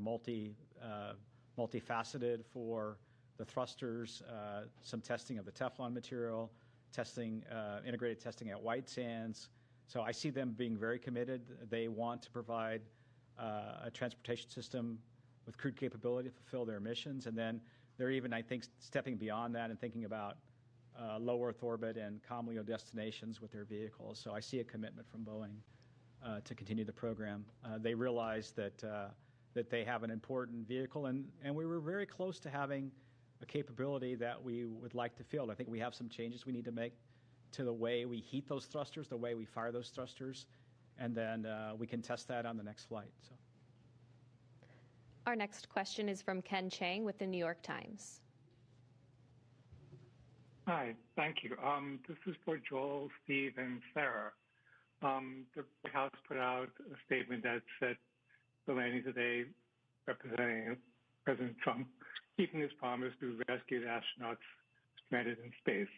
multifaceted for the thrusters, some testing of the Teflon material, integrated testing at White Sands. So I see them being very committed. They want to provide a transportation system with crewed capability to fulfill their missions. And then they're even, I think, stepping beyond that and thinking about low Earth orbit and COMLEO destinations with their vehicles. So I see a commitment from Boeing to continue the program. They realize that they have an important vehicle, and we were very close to having a capability that we would like to field. I think we have some changes we need to make to the way we heat those thrusters, the way we fire those thrusters, and then we can test that on the next flight. So, our next question is from Ken Chang with the New York Times. Hi, thank you. This is for Joel, Steve, and Sarah. The White House put out a statement that said the landing today, representing President Trump, keeping his promise to rescue the astronauts stranded in space.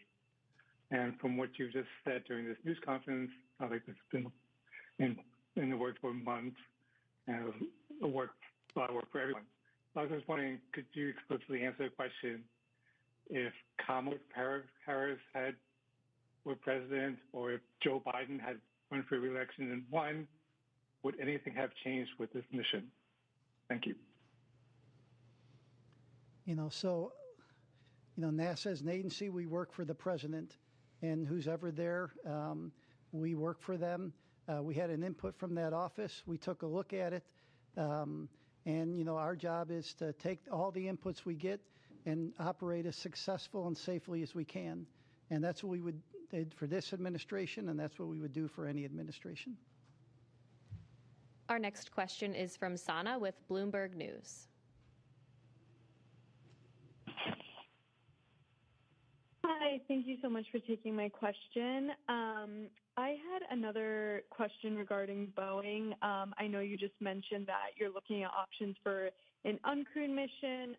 And from what you just said during this news conference, I think it's been in the works for months, and a lot of work for everyone. I was just wondering, could you explicitly answer the question, if Kamala Harris were president, or if Joe Biden had run for re-election and won, would anything have changed with this mission? Thank you. NASA is an agency. We work for the president, and who's ever there, we work for them. We had an input from that office. We took a look at it, and our job is to take all the inputs we get and operate as successful and safely as we can. And that's what we did for this administration, and that's what we would do for any administration. Our next question is from Sana with Bloomberg News. Hi, thank you so much for taking my question. I had another question regarding Boeing. I know you just mentioned that you're looking at options for an uncrewed mission.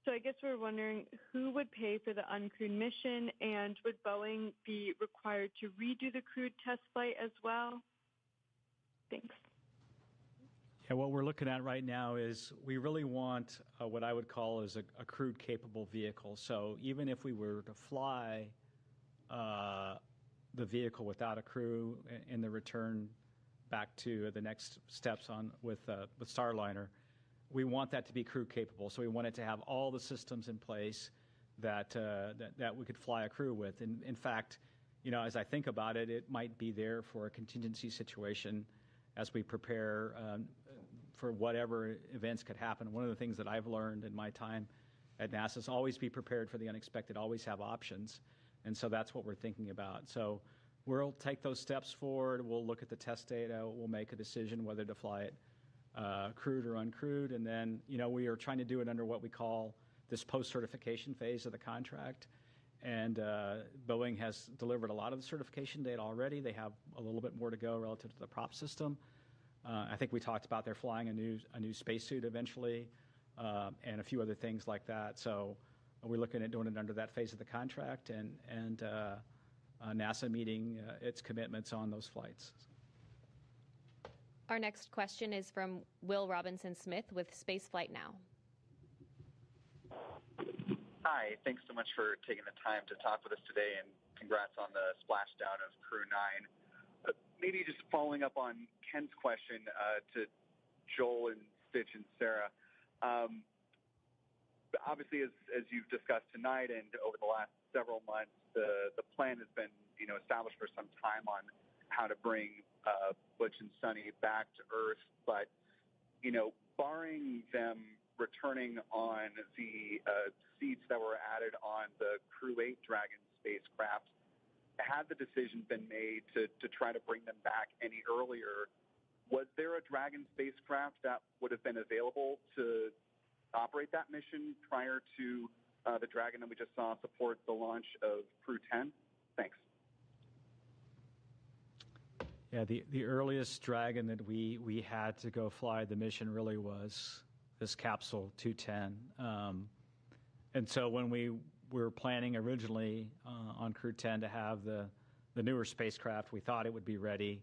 So I guess we're wondering who would pay for the uncrewed mission, and would Boeing be required to redo the crewed test flight as well? Thanks. Yeah, what we're looking at right now is we really want what I would call is a crewed capable vehicle. So even if we were to fly the vehicle without a crew in the return back to the next steps on with Starliner, we want that to be crew capable. So we want it to have all the systems in place that we could fly a crew with. In fact, as I think about it, it might be there for a contingency situation as we prepare for whatever events could happen. One of the things that I've learned in my time at NASA is always be prepared for the unexpected, always have options. And so that's what we're thinking about. So we'll take those steps forward. We'll look at the test data. We'll make a decision whether to fly it crewed or uncrewed. And then, we are trying to do it under what we call this post-certification phase of the contract. And Boeing has delivered a lot of the certification data already. They have a little bit more to go relative to the prop system. I think we talked about they're flying a new spacesuit eventually, and a few other things like that. So we're looking at doing it under that phase of the contract, and NASA meeting its commitments on those flights. Our next question is from Will Robinson-Smith with Spaceflight Now. Hi, thanks so much for taking the time to talk with us today, and congrats on the splashdown of Crew 9. Maybe just following up on Ken's question to Joel and Stitch and Sarah. Obviously, as you've discussed tonight and over the last several months, the plan has been established for some time on how to bring Butch and Suni back to Earth. But barring them returning on the seats that were added on the Crew 8 Dragon spacecraft, had the decision been made to try to bring them back any earlier, was there a Dragon spacecraft that would have been available to operate that mission prior to the Dragon that we just saw support the launch of Crew 10? Thanks. Yeah, the earliest Dragon that we had to go fly the mission really was this capsule 210. And so when we were planning originally on Crew 10 to have the newer spacecraft, we thought it would be ready.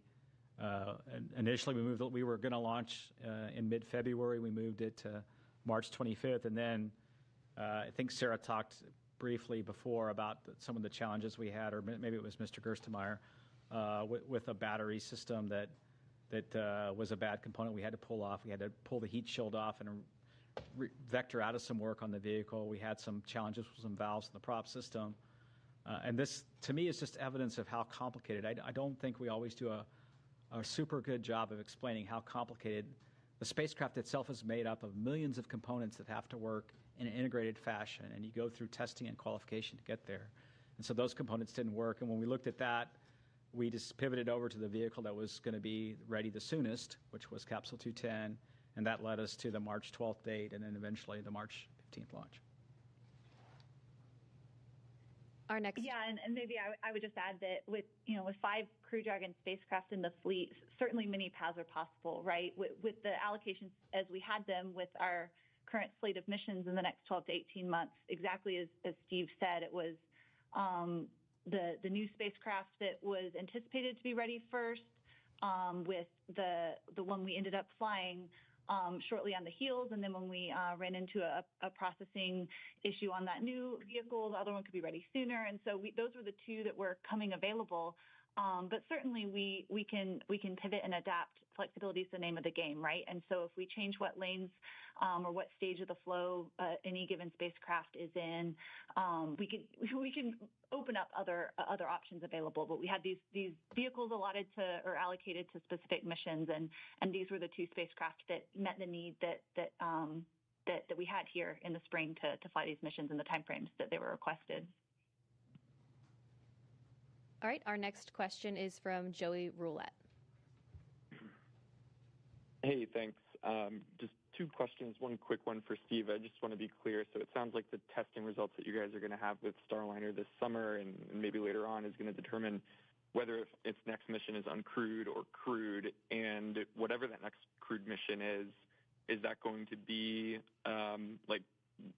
And initially, we were going to launch in mid-February. We moved it to March 25th. And then I think Sarah talked briefly before about some of the challenges we had, or maybe it was Mr. Gerstenmaier, with a battery system that was a bad component we had to pull off. We had to pull the heat shield off and vector out of some work on the vehicle. We had some challenges with some valves in the prop system. And this, to me, is just evidence of how complicated. I don't think we always do a super good job of explaining how complicated the spacecraft itself is made up of millions of components that have to work in an integrated fashion, and you go through testing and qualification to get there. And so those components didn't work. And when we looked at that, we just pivoted over to the vehicle that was going to be ready the soonest, which was Capsule 210, and that led us to the March 12th date and then eventually the March 15th launch. Our next. Yeah, and maybe I would just add that with 5 Crew Dragon spacecraft in the fleet, certainly many paths are possible, right? With the allocations as we had them with our current slate of missions in the next 12 to 18 months, exactly as Steve said, it was the new spacecraft that was anticipated to be ready first, with the one we ended up flying shortly on the heels, and then when we ran into a processing issue on that new vehicle, the other one could be ready sooner, and so those were the 2 that were coming available. But certainly we can pivot and adapt. Flexibility is the name of the game, right? And so if we change what lanes or what stage of the flow any given spacecraft is in, we can open up other options available. But we had these vehicles allotted to or allocated to specific missions, and these were the 2 spacecraft that met the need that we had here in the spring to fly these missions in the timeframes that they were requested. All right, our next question is from Joey Roulette. Hey, thanks. Just two questions. One quick one for Steve. I just want to be clear. So it sounds like the testing results that you guys are going to have with Starliner this summer and maybe later on is going to determine whether its next mission is uncrewed or crewed. And whatever that next crewed mission is that going to be like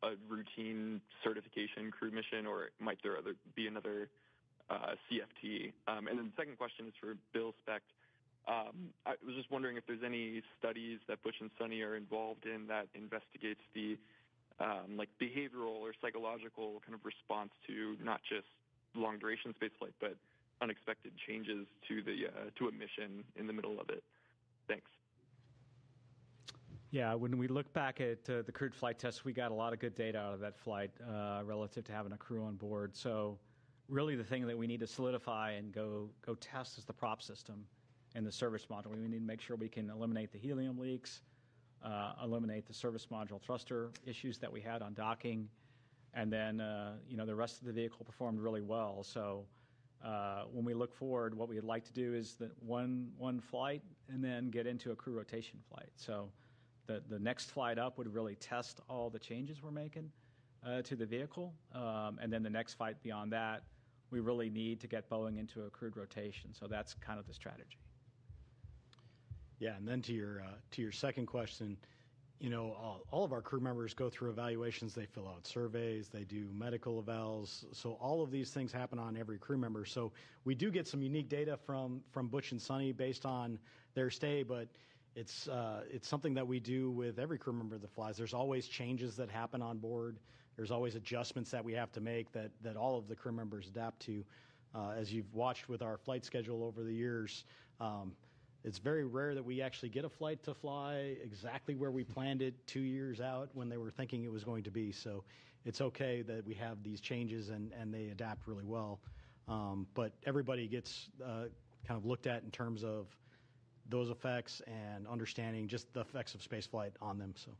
a routine certification crew mission, or might there be another CFT? And then the second question is for Bill Specht. I was just wondering if there's any studies that Butch and Suni are involved in that investigates the like behavioral or psychological kind of response to not just long duration spaceflight, but unexpected changes to a mission in the middle of it. Thanks. Yeah, when we look back at the crewed flight test, we got a lot of good data out of that flight relative to having a crew on board. So really the thing that we need to solidify and go test is the prop system and the service module. We need to make sure we can eliminate the helium leaks, eliminate the service module thruster issues that we had on docking, and then the rest of the vehicle performed really well. So when we look forward, what we'd like to do is that one flight and then get into a crew rotation flight. So the next flight up would really test all the changes we're making to the vehicle, and then the next flight beyond that, we really need to get Boeing into a crewed rotation. So that's kind of the strategy. Yeah, and then to your second question, all of our crew members go through evaluations. They fill out surveys. They do medical evals. So all of these things happen on every crew member. So we do get some unique data from Butch and Suni based on their stay, but it's something that we do with every crew member that flies. There's always changes that happen on board. There's always adjustments that we have to make that all of the crew members adapt to. As you've watched with our flight schedule over the years, it's very rare that we actually get a flight to fly exactly where we planned it 2 years out when they were thinking it was going to be. So it's okay that we have these changes and they adapt really well. But everybody gets kind of looked at in terms of those effects and understanding just the effects of spaceflight on them. So.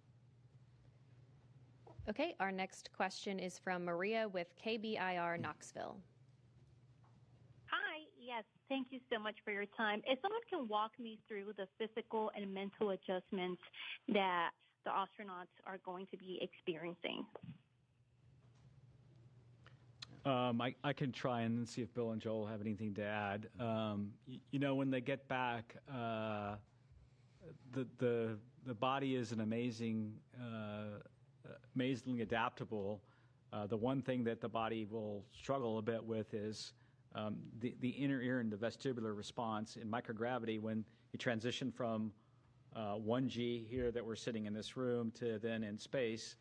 Okay, our next question is from Maria with KBIR Knoxville. Hi, yes, thank you so much for your time. If someone can walk me through the physical and mental adjustments that the astronauts are going to be experiencing. I can try and see if Bill and Joel have anything to add. When they get back, the body is an amazingly adaptable. The one thing that the body will struggle a bit with is the inner ear and the vestibular response in microgravity. When you transition from 1G here that we're sitting in this room to then in space,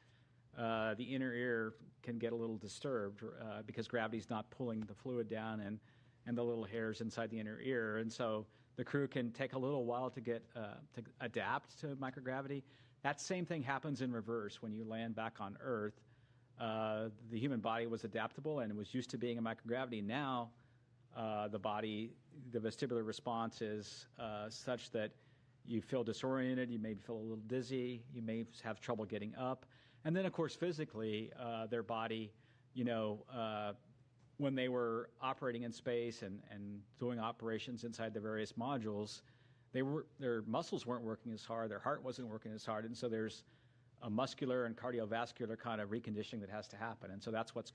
the inner ear can get a little disturbed because gravity's not pulling the fluid down and the little hairs inside the inner ear. And so the crew can take a little while to get to adapt to microgravity. That same thing happens in reverse when you land back on Earth. The human body was adaptable and was used to being in microgravity. Now, the vestibular response is such that you feel disoriented, you may feel a little dizzy, you may have trouble getting up. And then, of course, physically, their body, when they were operating in space and doing operations inside the various modules, their muscles weren't working as hard, their heart wasn't working as hard, and so there's a muscular and cardiovascular kind of reconditioning that has to happen. And so that's what's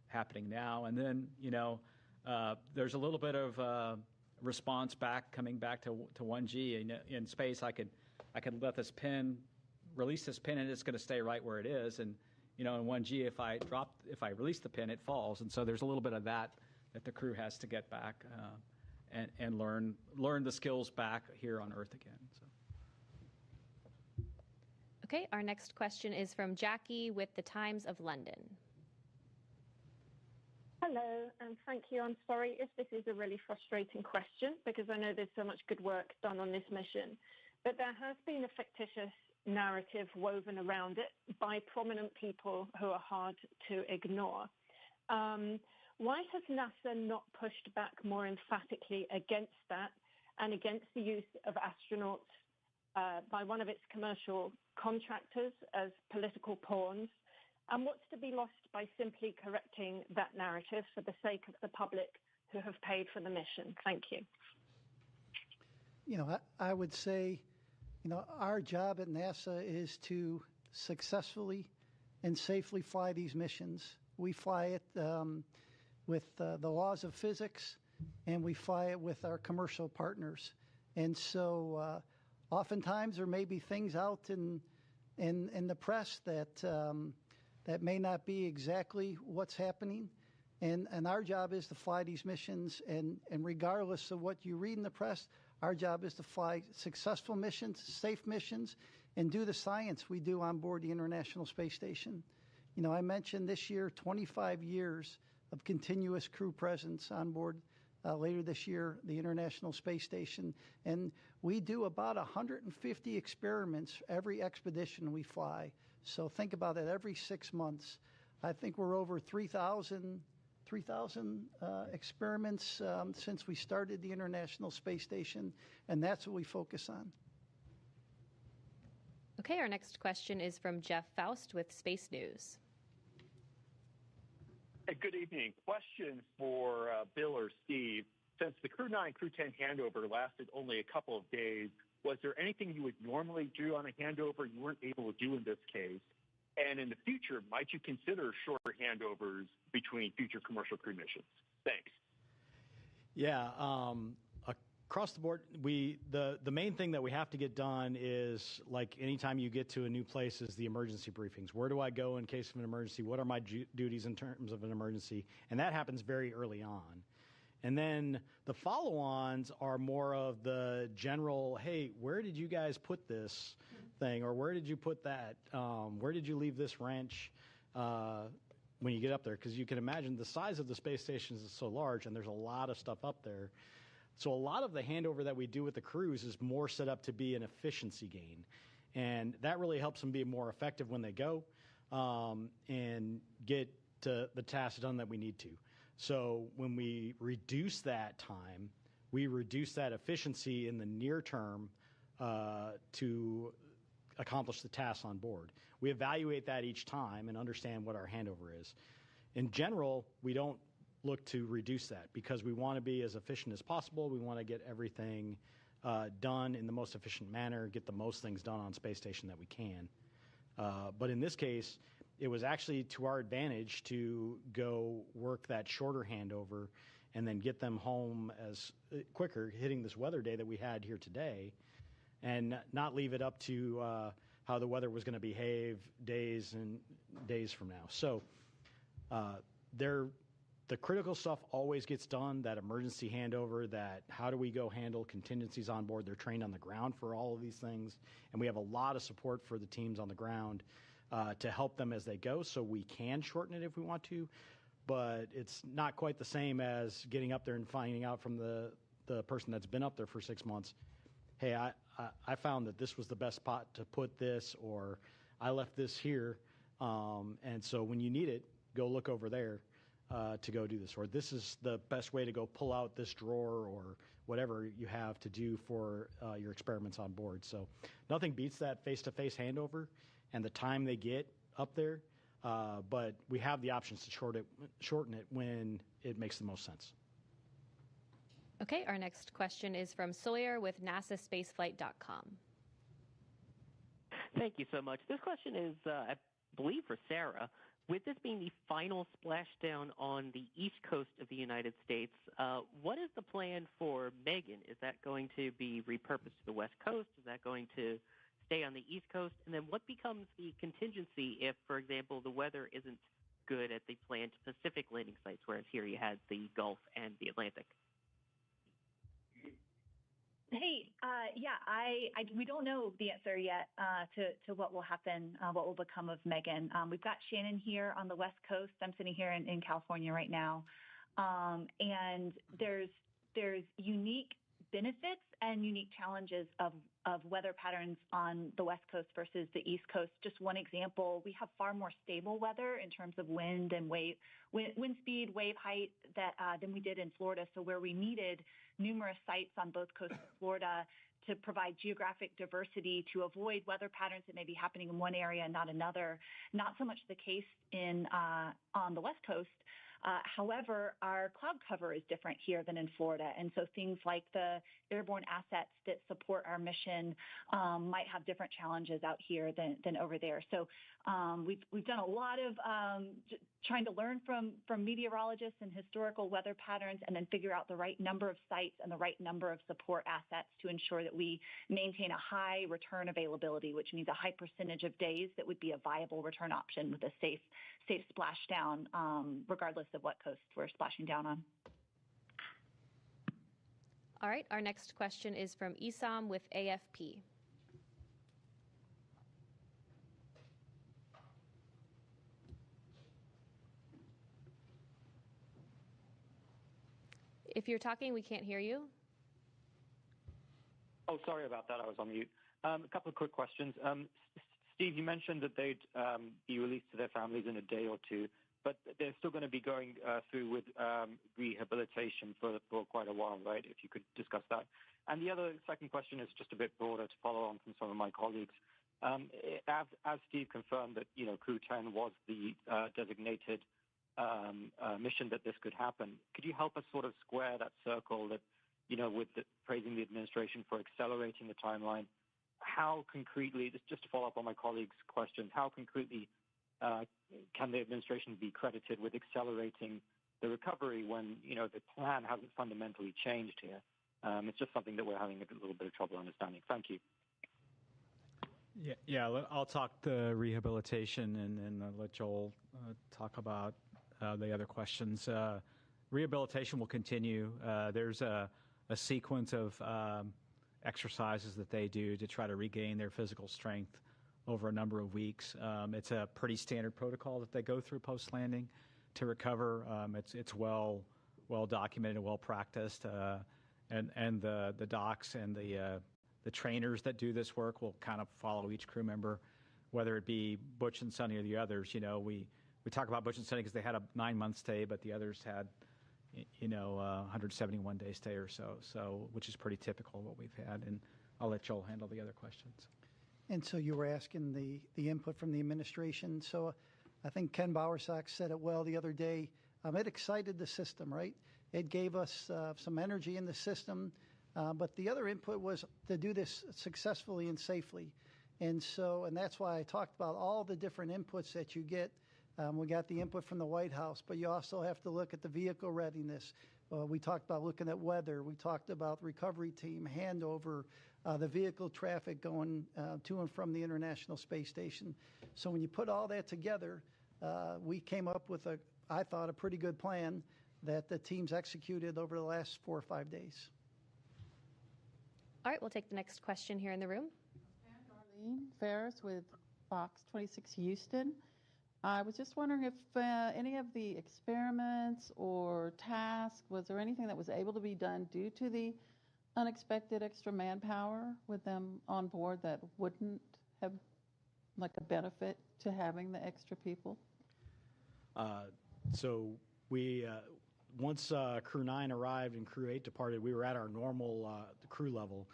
happening now. And then, there's a little bit of response coming back to 1G. In space, I could let this pin, release this pin, and it's going to stay right where it is. And, in 1G, if I release the pin, it falls. And so there's a little bit of that the crew has to get back and learn the skills back here on Earth again. So. Okay, our next question is from Jackie with the Times of London. Hello, and thank you. I'm sorry if this is a really frustrating question because I know there's so much good work done on this mission, but there has been a fictitious narrative woven around it by prominent people who are hard to ignore. Why has NASA not pushed back more emphatically against that and against the use of astronauts by one of its commercial contractors as political pawns? And what's to be lost by simply correcting that narrative for the sake of the public who have paid for the mission? Thank you. I would say Our job at NASA is to successfully and safely fly these missions. We fly it with the laws of physics, and we fly it with our commercial partners. And so oftentimes there may be things out in the press that may not be exactly what's happening. And our job is to fly these missions, and regardless of what you read in the press, our job is to fly successful missions, safe missions, and do the science we do on board the International Space Station. I mentioned this year 25 years of continuous crew presence on board later this year, the International Space Station. And we do about 150 experiments every expedition we fly. So think about it, every 6 months. I think we're over 3,000 experiments since we started the International Space Station, and that's what we focus on. Okay, our next question is from Jeff Faust with Space News. Hey, good evening. Question for Bill or Steve. Since the Crew 9, Crew 10 handover lasted only a couple of days, was there anything you would normally do on a handover you weren't able to do in this case? And in the future, might you consider shorter handovers between future commercial crew missions? Thanks. Yeah, across the board, the main thing that we have to get done is, like anytime you get to a new place, is the emergency briefings. Where do I go in case of an emergency? What are my duties in terms of an emergency? And that happens very early on. And then the follow-ons are more of the general, hey, where did you guys put this thing? Or where did you put that? Where did you leave this wrench when you get up there? Because you can imagine the size of the space station is so large, and there's a lot of stuff up there. So a lot of the handover that we do with the crews is more set up to be an efficiency gain. And that really helps them be more effective when they go and get to the tasks done that we need to. So when we reduce that time, we reduce that efficiency in the near term to accomplish the tasks on board. We evaluate that each time and understand what our handover is. In general, we don't look to reduce that because we want to be as efficient as possible. We want to get everything done in the most efficient manner, get the most things done on space station that we can. But in this case, it was actually to our advantage to go work that shorter handover and then get them home as quicker, hitting this weather day that we had here today, and not leave it up to how the weather was going to behave days and days from now. So the critical stuff always gets done, that emergency handover, that how do we go handle contingencies on board. They're trained on the ground for all of these things, and we have a lot of support for the teams on the ground to help them as they go, so we can shorten it if we want to, but it's not quite the same as getting up there and finding out from the person that's been up there for 6 months, hey, I found that this was the best spot to put this, or I left this here, and so when you need it, go look over there to go do this, or this is the best way to go pull out this drawer, or whatever you have to do for your experiments on board. So nothing beats that face-to-face handover and the time they get up there, but we have the options to shorten it when it makes the most sense. Okay, our next question is from Sawyer with NASASpaceflight.com. Thank you so much. This question is, I believe, for Sarah. With this being the final splashdown on the east coast of the United States, what is the plan for Megan? Is that going to be repurposed to the west coast? Is that going to stay on the east coast? And then what becomes the contingency if, for example, the weather isn't good at the planned Pacific landing sites, whereas here you had the Gulf and the Atlantic? Hey, we don't know the answer yet to what will happen, what will become of Megan. We've got Shannon here on the West Coast. I'm sitting here in California right now, and there's unique benefits and unique challenges of weather patterns on the West Coast versus the East Coast. Just one example, we have far more stable weather in terms of wind and wind speed, wave height than we did in Florida. So where we needed numerous sites on both coasts of Florida to provide geographic diversity to avoid weather patterns that may be happening in one area and not another, not so much the case on the West Coast. However, our cloud cover is different here than in Florida, and so things like the airborne assets that support our mission might have different challenges out here than over there. So we've done a lot of trying to learn from meteorologists and historical weather patterns, and then figure out the right number of sites and the right number of support assets to ensure that we maintain a high return availability, which means a high percentage of days that would be a viable return option with a safe splashdown, regardless of what coast we're splashing down on. All right, our next question is from Isam with AFP. If you're talking, we can't hear you. Oh, sorry about that. I was on mute. A couple of quick questions. Steve, you mentioned that they'd be released to their families in a day or two, but they're still going to be going through with rehabilitation for quite a while, right? If you could discuss that. And the second question is just a bit broader to follow on from some of my colleagues. As Steve confirmed that, Crew 10 was the designated mission that this could happen, could you help us sort of square that circle that, with praising the administration for accelerating the timeline? How concretely, just to follow up on my colleagues' questions, how concretely can the administration be credited with accelerating the recovery when, the plan hasn't fundamentally changed here? It's just something that we're having a little bit of trouble understanding. Thank you. Yeah, I'll talk the rehabilitation and let Joel talk about the other questions. Rehabilitation will continue. There's a sequence of exercises that they do to try to regain their physical strength over a number of weeks. It's a pretty standard protocol that they go through post-landing to recover. It's well documented, well practiced, and the docs and the trainers that do this work will kind of follow each crew member, whether it be Butch and Suni or the others. We talk about Butch and Suni because they had a 9-month stay, but the others had 171-day stay or so, which is pretty typical of what we've had. And I'll let Joel handle the other questions. And so you were asking the input from the administration. So I think Ken Bowersox said it well the other day. It excited the system, right? It gave us some energy in the system. But the other input was to do this successfully and safely. And that's why I talked about all the different inputs that you get. We got the input from the White House, but you also have to look at the vehicle readiness. We talked about looking at weather. We talked about recovery team, handover, the vehicle traffic going to and from the International Space Station. So when you put all that together, we came up with, I thought, a pretty good plan that the teams executed over the last 4 or 5 days. All right, we'll take the next question here in the room. Darlene Ferris with Fox 26 Houston. I was just wondering if any of the experiments or tasks, was there anything that was able to be done due to the unexpected extra manpower with them on board that wouldn't have like a benefit to having the extra people? So we, once Crew 9 arrived and Crew 8 departed, we were at our normal crew level.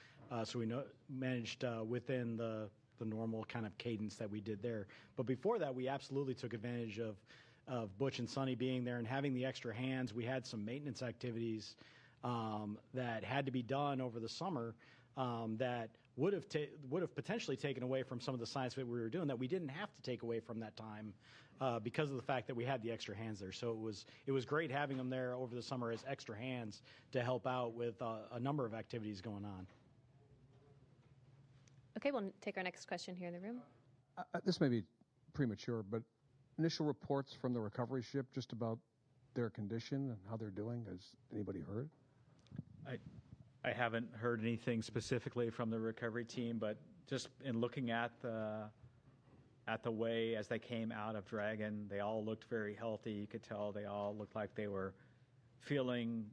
So we managed within the normal kind of cadence that we did there. But before that, we absolutely took advantage of Butch and Suni being there and having the extra hands. We had some maintenance activities that had to be done over the summer that would have potentially taken away from some of the science that we were doing that we didn't have to take away from that time because of the fact that we had the extra hands there. So it was great having them there over the summer as extra hands to help out with a number of activities going on. Okay, we'll take our next question here in the room. This may be premature, but initial reports from the recovery ship just about their condition and how they're doing, has anybody heard? I haven't heard anything specifically from the recovery team, but just in looking at the way as they came out of Dragon, they all looked very healthy. You could tell they all looked like they were feeling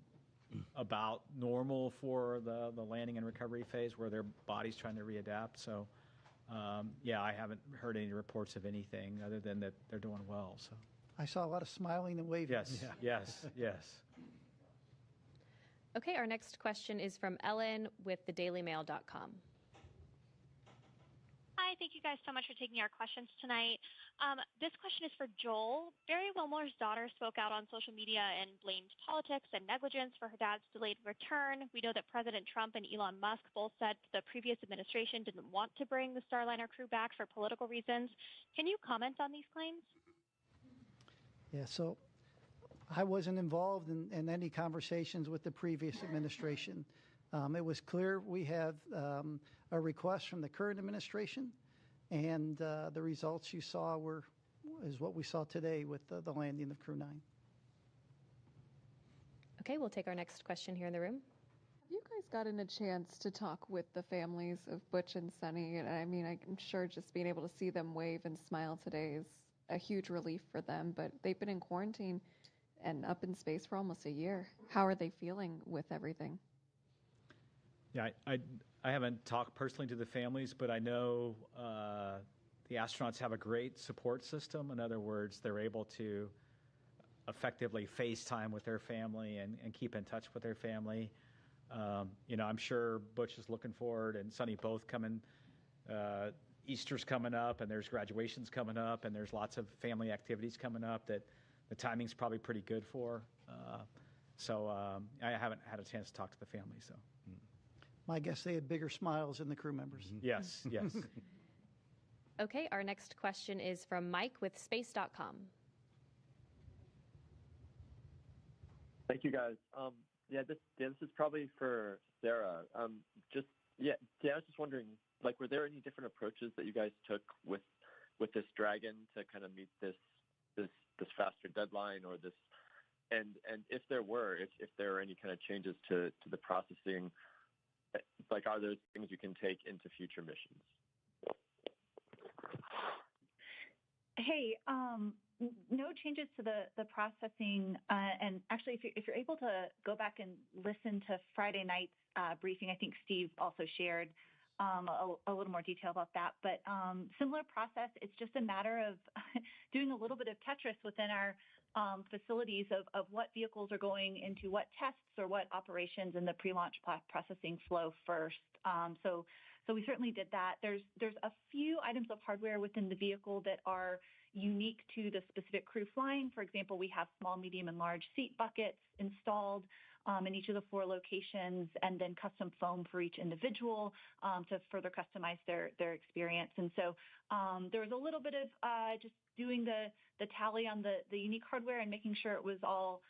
about normal for the landing and recovery phase where their body's trying to readapt. So, I haven't heard any reports of anything other than that they're doing well. So I saw a lot of smiling and waving. Yes. Okay, our next question is from Ellen with thedailymail.com. Hi, thank you guys so much for taking our questions tonight. This question is for Joel. Barry Wilmore's daughter spoke out on social media and blamed politics and negligence for her dad's delayed return. We know that President Trump and Elon Musk both said the previous administration didn't want to bring the Starliner crew back for political reasons. Can you comment on these claims? Yeah, so I wasn't involved in any conversations with the previous administration. It was clear we have a request from the current administration, and the results you saw is what we saw today with the landing of Crew 9. Okay, we'll take our next question here in the room. Have you guys gotten a chance to talk with the families of Butch and Suni? And I mean, I'm sure just being able to see them wave and smile today is a huge relief for them, but they've been in quarantine and up in space for almost a year. How are they feeling with everything? Yeah, I haven't talked personally to the families, but I know the astronauts have a great support system. In other words, they're able to effectively FaceTime with their family and keep in touch with their family. I'm sure Butch is looking forward, and Suni both coming. Easter's coming up, and there's graduations coming up, and there's lots of family activities coming up that the timing's probably pretty good for. So I haven't had a chance to talk to the family, so. My guess they had bigger smiles than the crew members. Yes, yes. Okay, our next question is from Mike with space.com. Thank you, guys. This is probably for Sarah. I was just wondering, were there any different approaches that you guys took with this Dragon to kind of meet this faster deadline, or this, and if there are any kind of changes to the processing, are there things you can take into future missions? Hey, no changes to the processing. And actually, if you're able to go back and listen to Friday night's briefing, I think Steve also shared a little more detail about that. But similar process, it's just a matter of doing a little bit of Tetris within our facilities of what vehicles are going into what tests or what operations in the pre-launch processing flow first. So we certainly did that. There's a few items of hardware within the vehicle that are unique to the specific crew flying. For example, we have small, medium, and large seat buckets installed in each of the 4 locations, and then custom foam for each individual to further customize their experience. And so there was a little bit of just doing the tally on the unique hardware and making sure it was all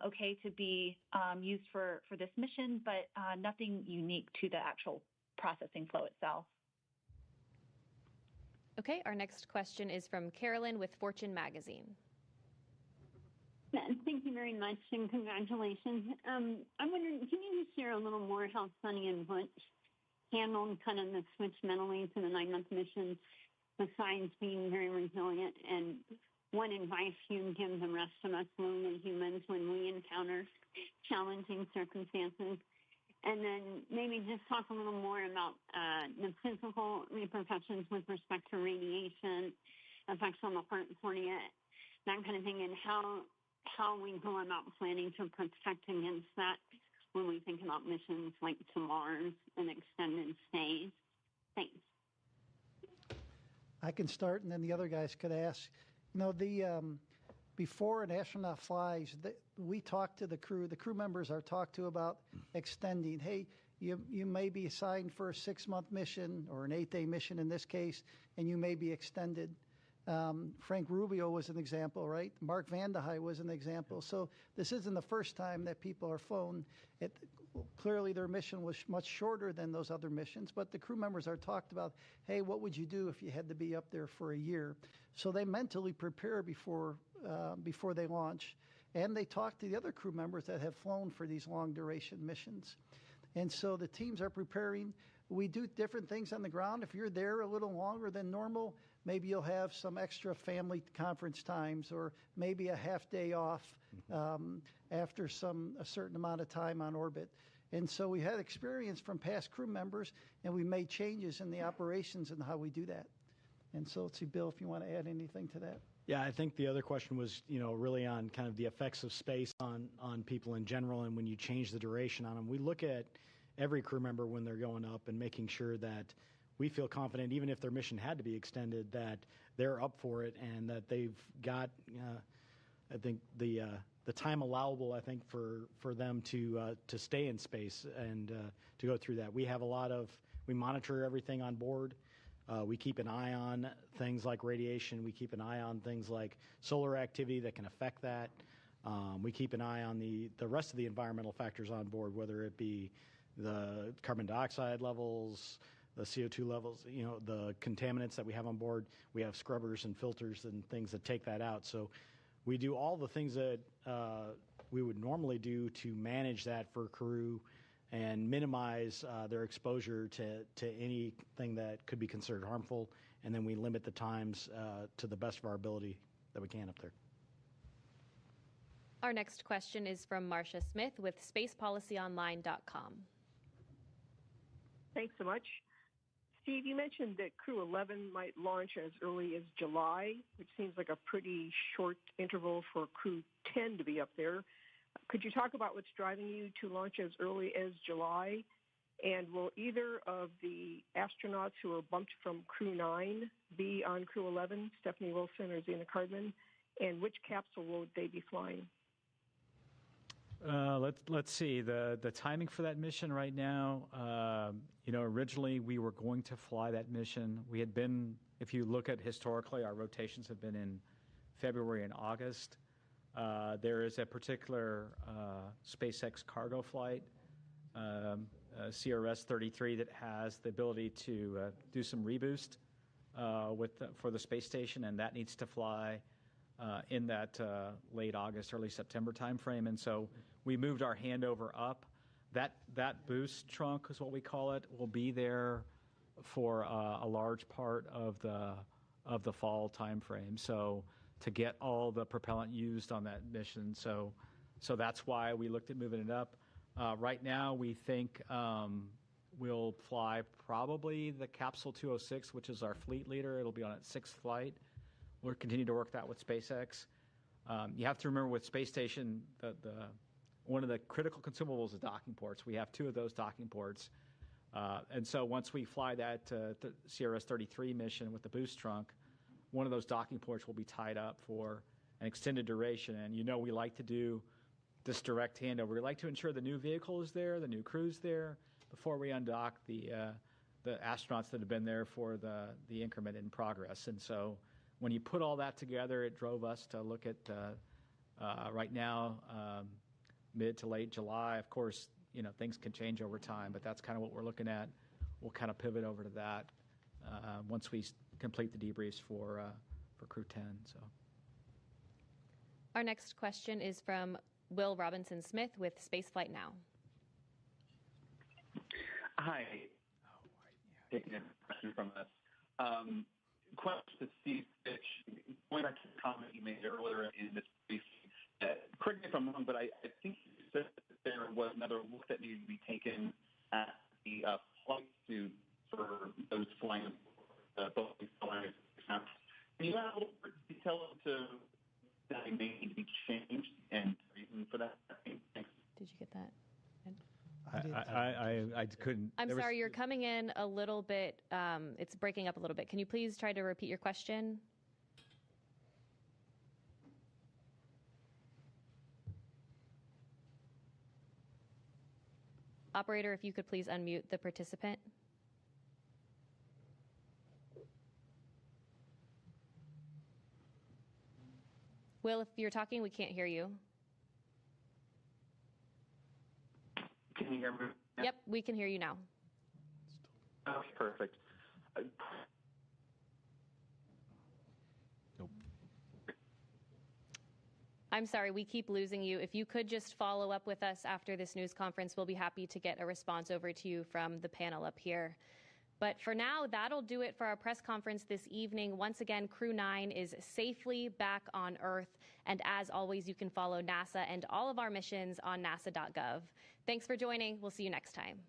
okay to be used for this mission, but nothing unique to the actual processing flow itself. Okay, our next question is from Carolyn with Fortune Magazine. Thank you very much, and congratulations. I'm wondering, can you just share a little more how Suni and Butch handled kind of the switch mentally to the 9-month mission, besides being very resilient, and what advice you give the rest of us lonely humans when we encounter challenging circumstances? And then maybe just talk a little more about the physical repercussions with respect to radiation, effects on the heart and cornea, that kind of thing, and how we go about planning to protect against that when we think about missions like to Mars and extended stays. Thanks. I can start, and then the other guys could ask. Before an astronaut flies, we talk to the crew. The crew members are talked to about extending. Hey, you may be assigned for a 6-month mission or an 8-day mission in this case, and you may be extended. Frank Rubio was an example, right? Mark Vande Hei was an example. So this isn't the first time that people are flown. Clearly, their mission was much shorter than those other missions, but the crew members are talked about, hey, what would you do if you had to be up there for a year? So they mentally prepare before they launch, and they talk to the other crew members that have flown for these long-duration missions. And so the teams are preparing. We do different things on the ground. If you're there a little longer than normal, maybe you'll have some extra family conference times, or maybe a half day off after a certain amount of time on orbit. And so we had experience from past crew members, and we made changes in the operations and how we do that. And so let's see, Bill, if you want to add anything to that. Yeah, I think the other question was, really on kind of the effects of space on people in general, and when you change the duration on them. We look at every crew member when they're going up and making sure that we feel confident, even if their mission had to be extended, that they're up for it and that they've got, I think, the time allowable, I think, for them to stay in space and to go through that. We monitor everything on board. We keep an eye on things like radiation. We keep an eye on things like solar activity that can affect that. We keep an eye on the rest of the environmental factors on board, whether it be the carbon dioxide levels, the CO2 levels, the contaminants that we have on board. We have scrubbers and filters and things that take that out. So we do all the things that we would normally do to manage that for crew and minimize their exposure to anything that could be considered harmful. And then we limit the times to the best of our ability that we can up there. Our next question is from Marcia Smith with spacepolicyonline.com. Thanks so much. Steve, you mentioned that Crew 11 might launch as early as July, which seems like a pretty short interval for Crew 10 to be up there. Could you talk about what's driving you to launch as early as July? And will either of the astronauts who are bumped from Crew 9 be on Crew 11, Stephanie Wilson or Zena Cardman? And which capsule will they be flying? Let's see the timing for that mission right now. Originally we were going to fly that mission. We had been, if you look at historically, our rotations have been in February and August. There is a particular SpaceX cargo flight, CRS-33, that has the ability to do some reboost for the space station, and that needs to fly in that late August, early September timeframe. And so we moved our handover up. That boost trunk is what we call it, will be there for a large part of the fall timeframe. So to get all the propellant used on that mission. So that's why we looked at moving it up. Right now, we think we'll fly probably the capsule 206, which is our fleet leader. It'll be on its 6th flight. We'll continue to work that with SpaceX. You have to remember with Space Station, one of the critical consumables is docking ports. We have 2 of those docking ports. And so once we fly that CRS-33 mission with the boost trunk, one of those docking ports will be tied up for an extended duration. And we like to do this direct handover. We like to ensure the new vehicle is there, the new crew's there, before we undock the astronauts that have been there for the increment in progress. And so when you put all that together, it drove us to look at right now, mid to late July. Of course, things can change over time, but that's kind of what we're looking at. We'll kind of pivot over to that once we complete the debriefs for Crew 10. So, our next question is from Will Robinson-Smith with Spaceflight Now. Hi. Taking a question from us. Question to Steve Fitch. Going back to the comment you made earlier in this briefing, correct me if I'm wrong, but I think you said that there was another look that needed to be taken at the flight suit for those flying both flying. Can you add a little bit of detail into that may need to be changed and reason for that? Thanks. Did you get that? I couldn't. I'm sorry, you're coming in a little bit, it's breaking up a little bit. Can you please try to repeat your question? Operator, if you could please unmute the participant. Will, if you're talking, we can't hear you. Can you hear me? Yep, we can hear you now. Okay, perfect. Nope. I'm sorry, we keep losing you. If you could just follow up with us after this news conference, we'll be happy to get a response over to you from the panel up here. But for now, that'll do it for our press conference this evening. Once again, Crew 9 is safely back on Earth. And as always, you can follow NASA and all of our missions on nasa.gov. Thanks for joining. We'll see you next time.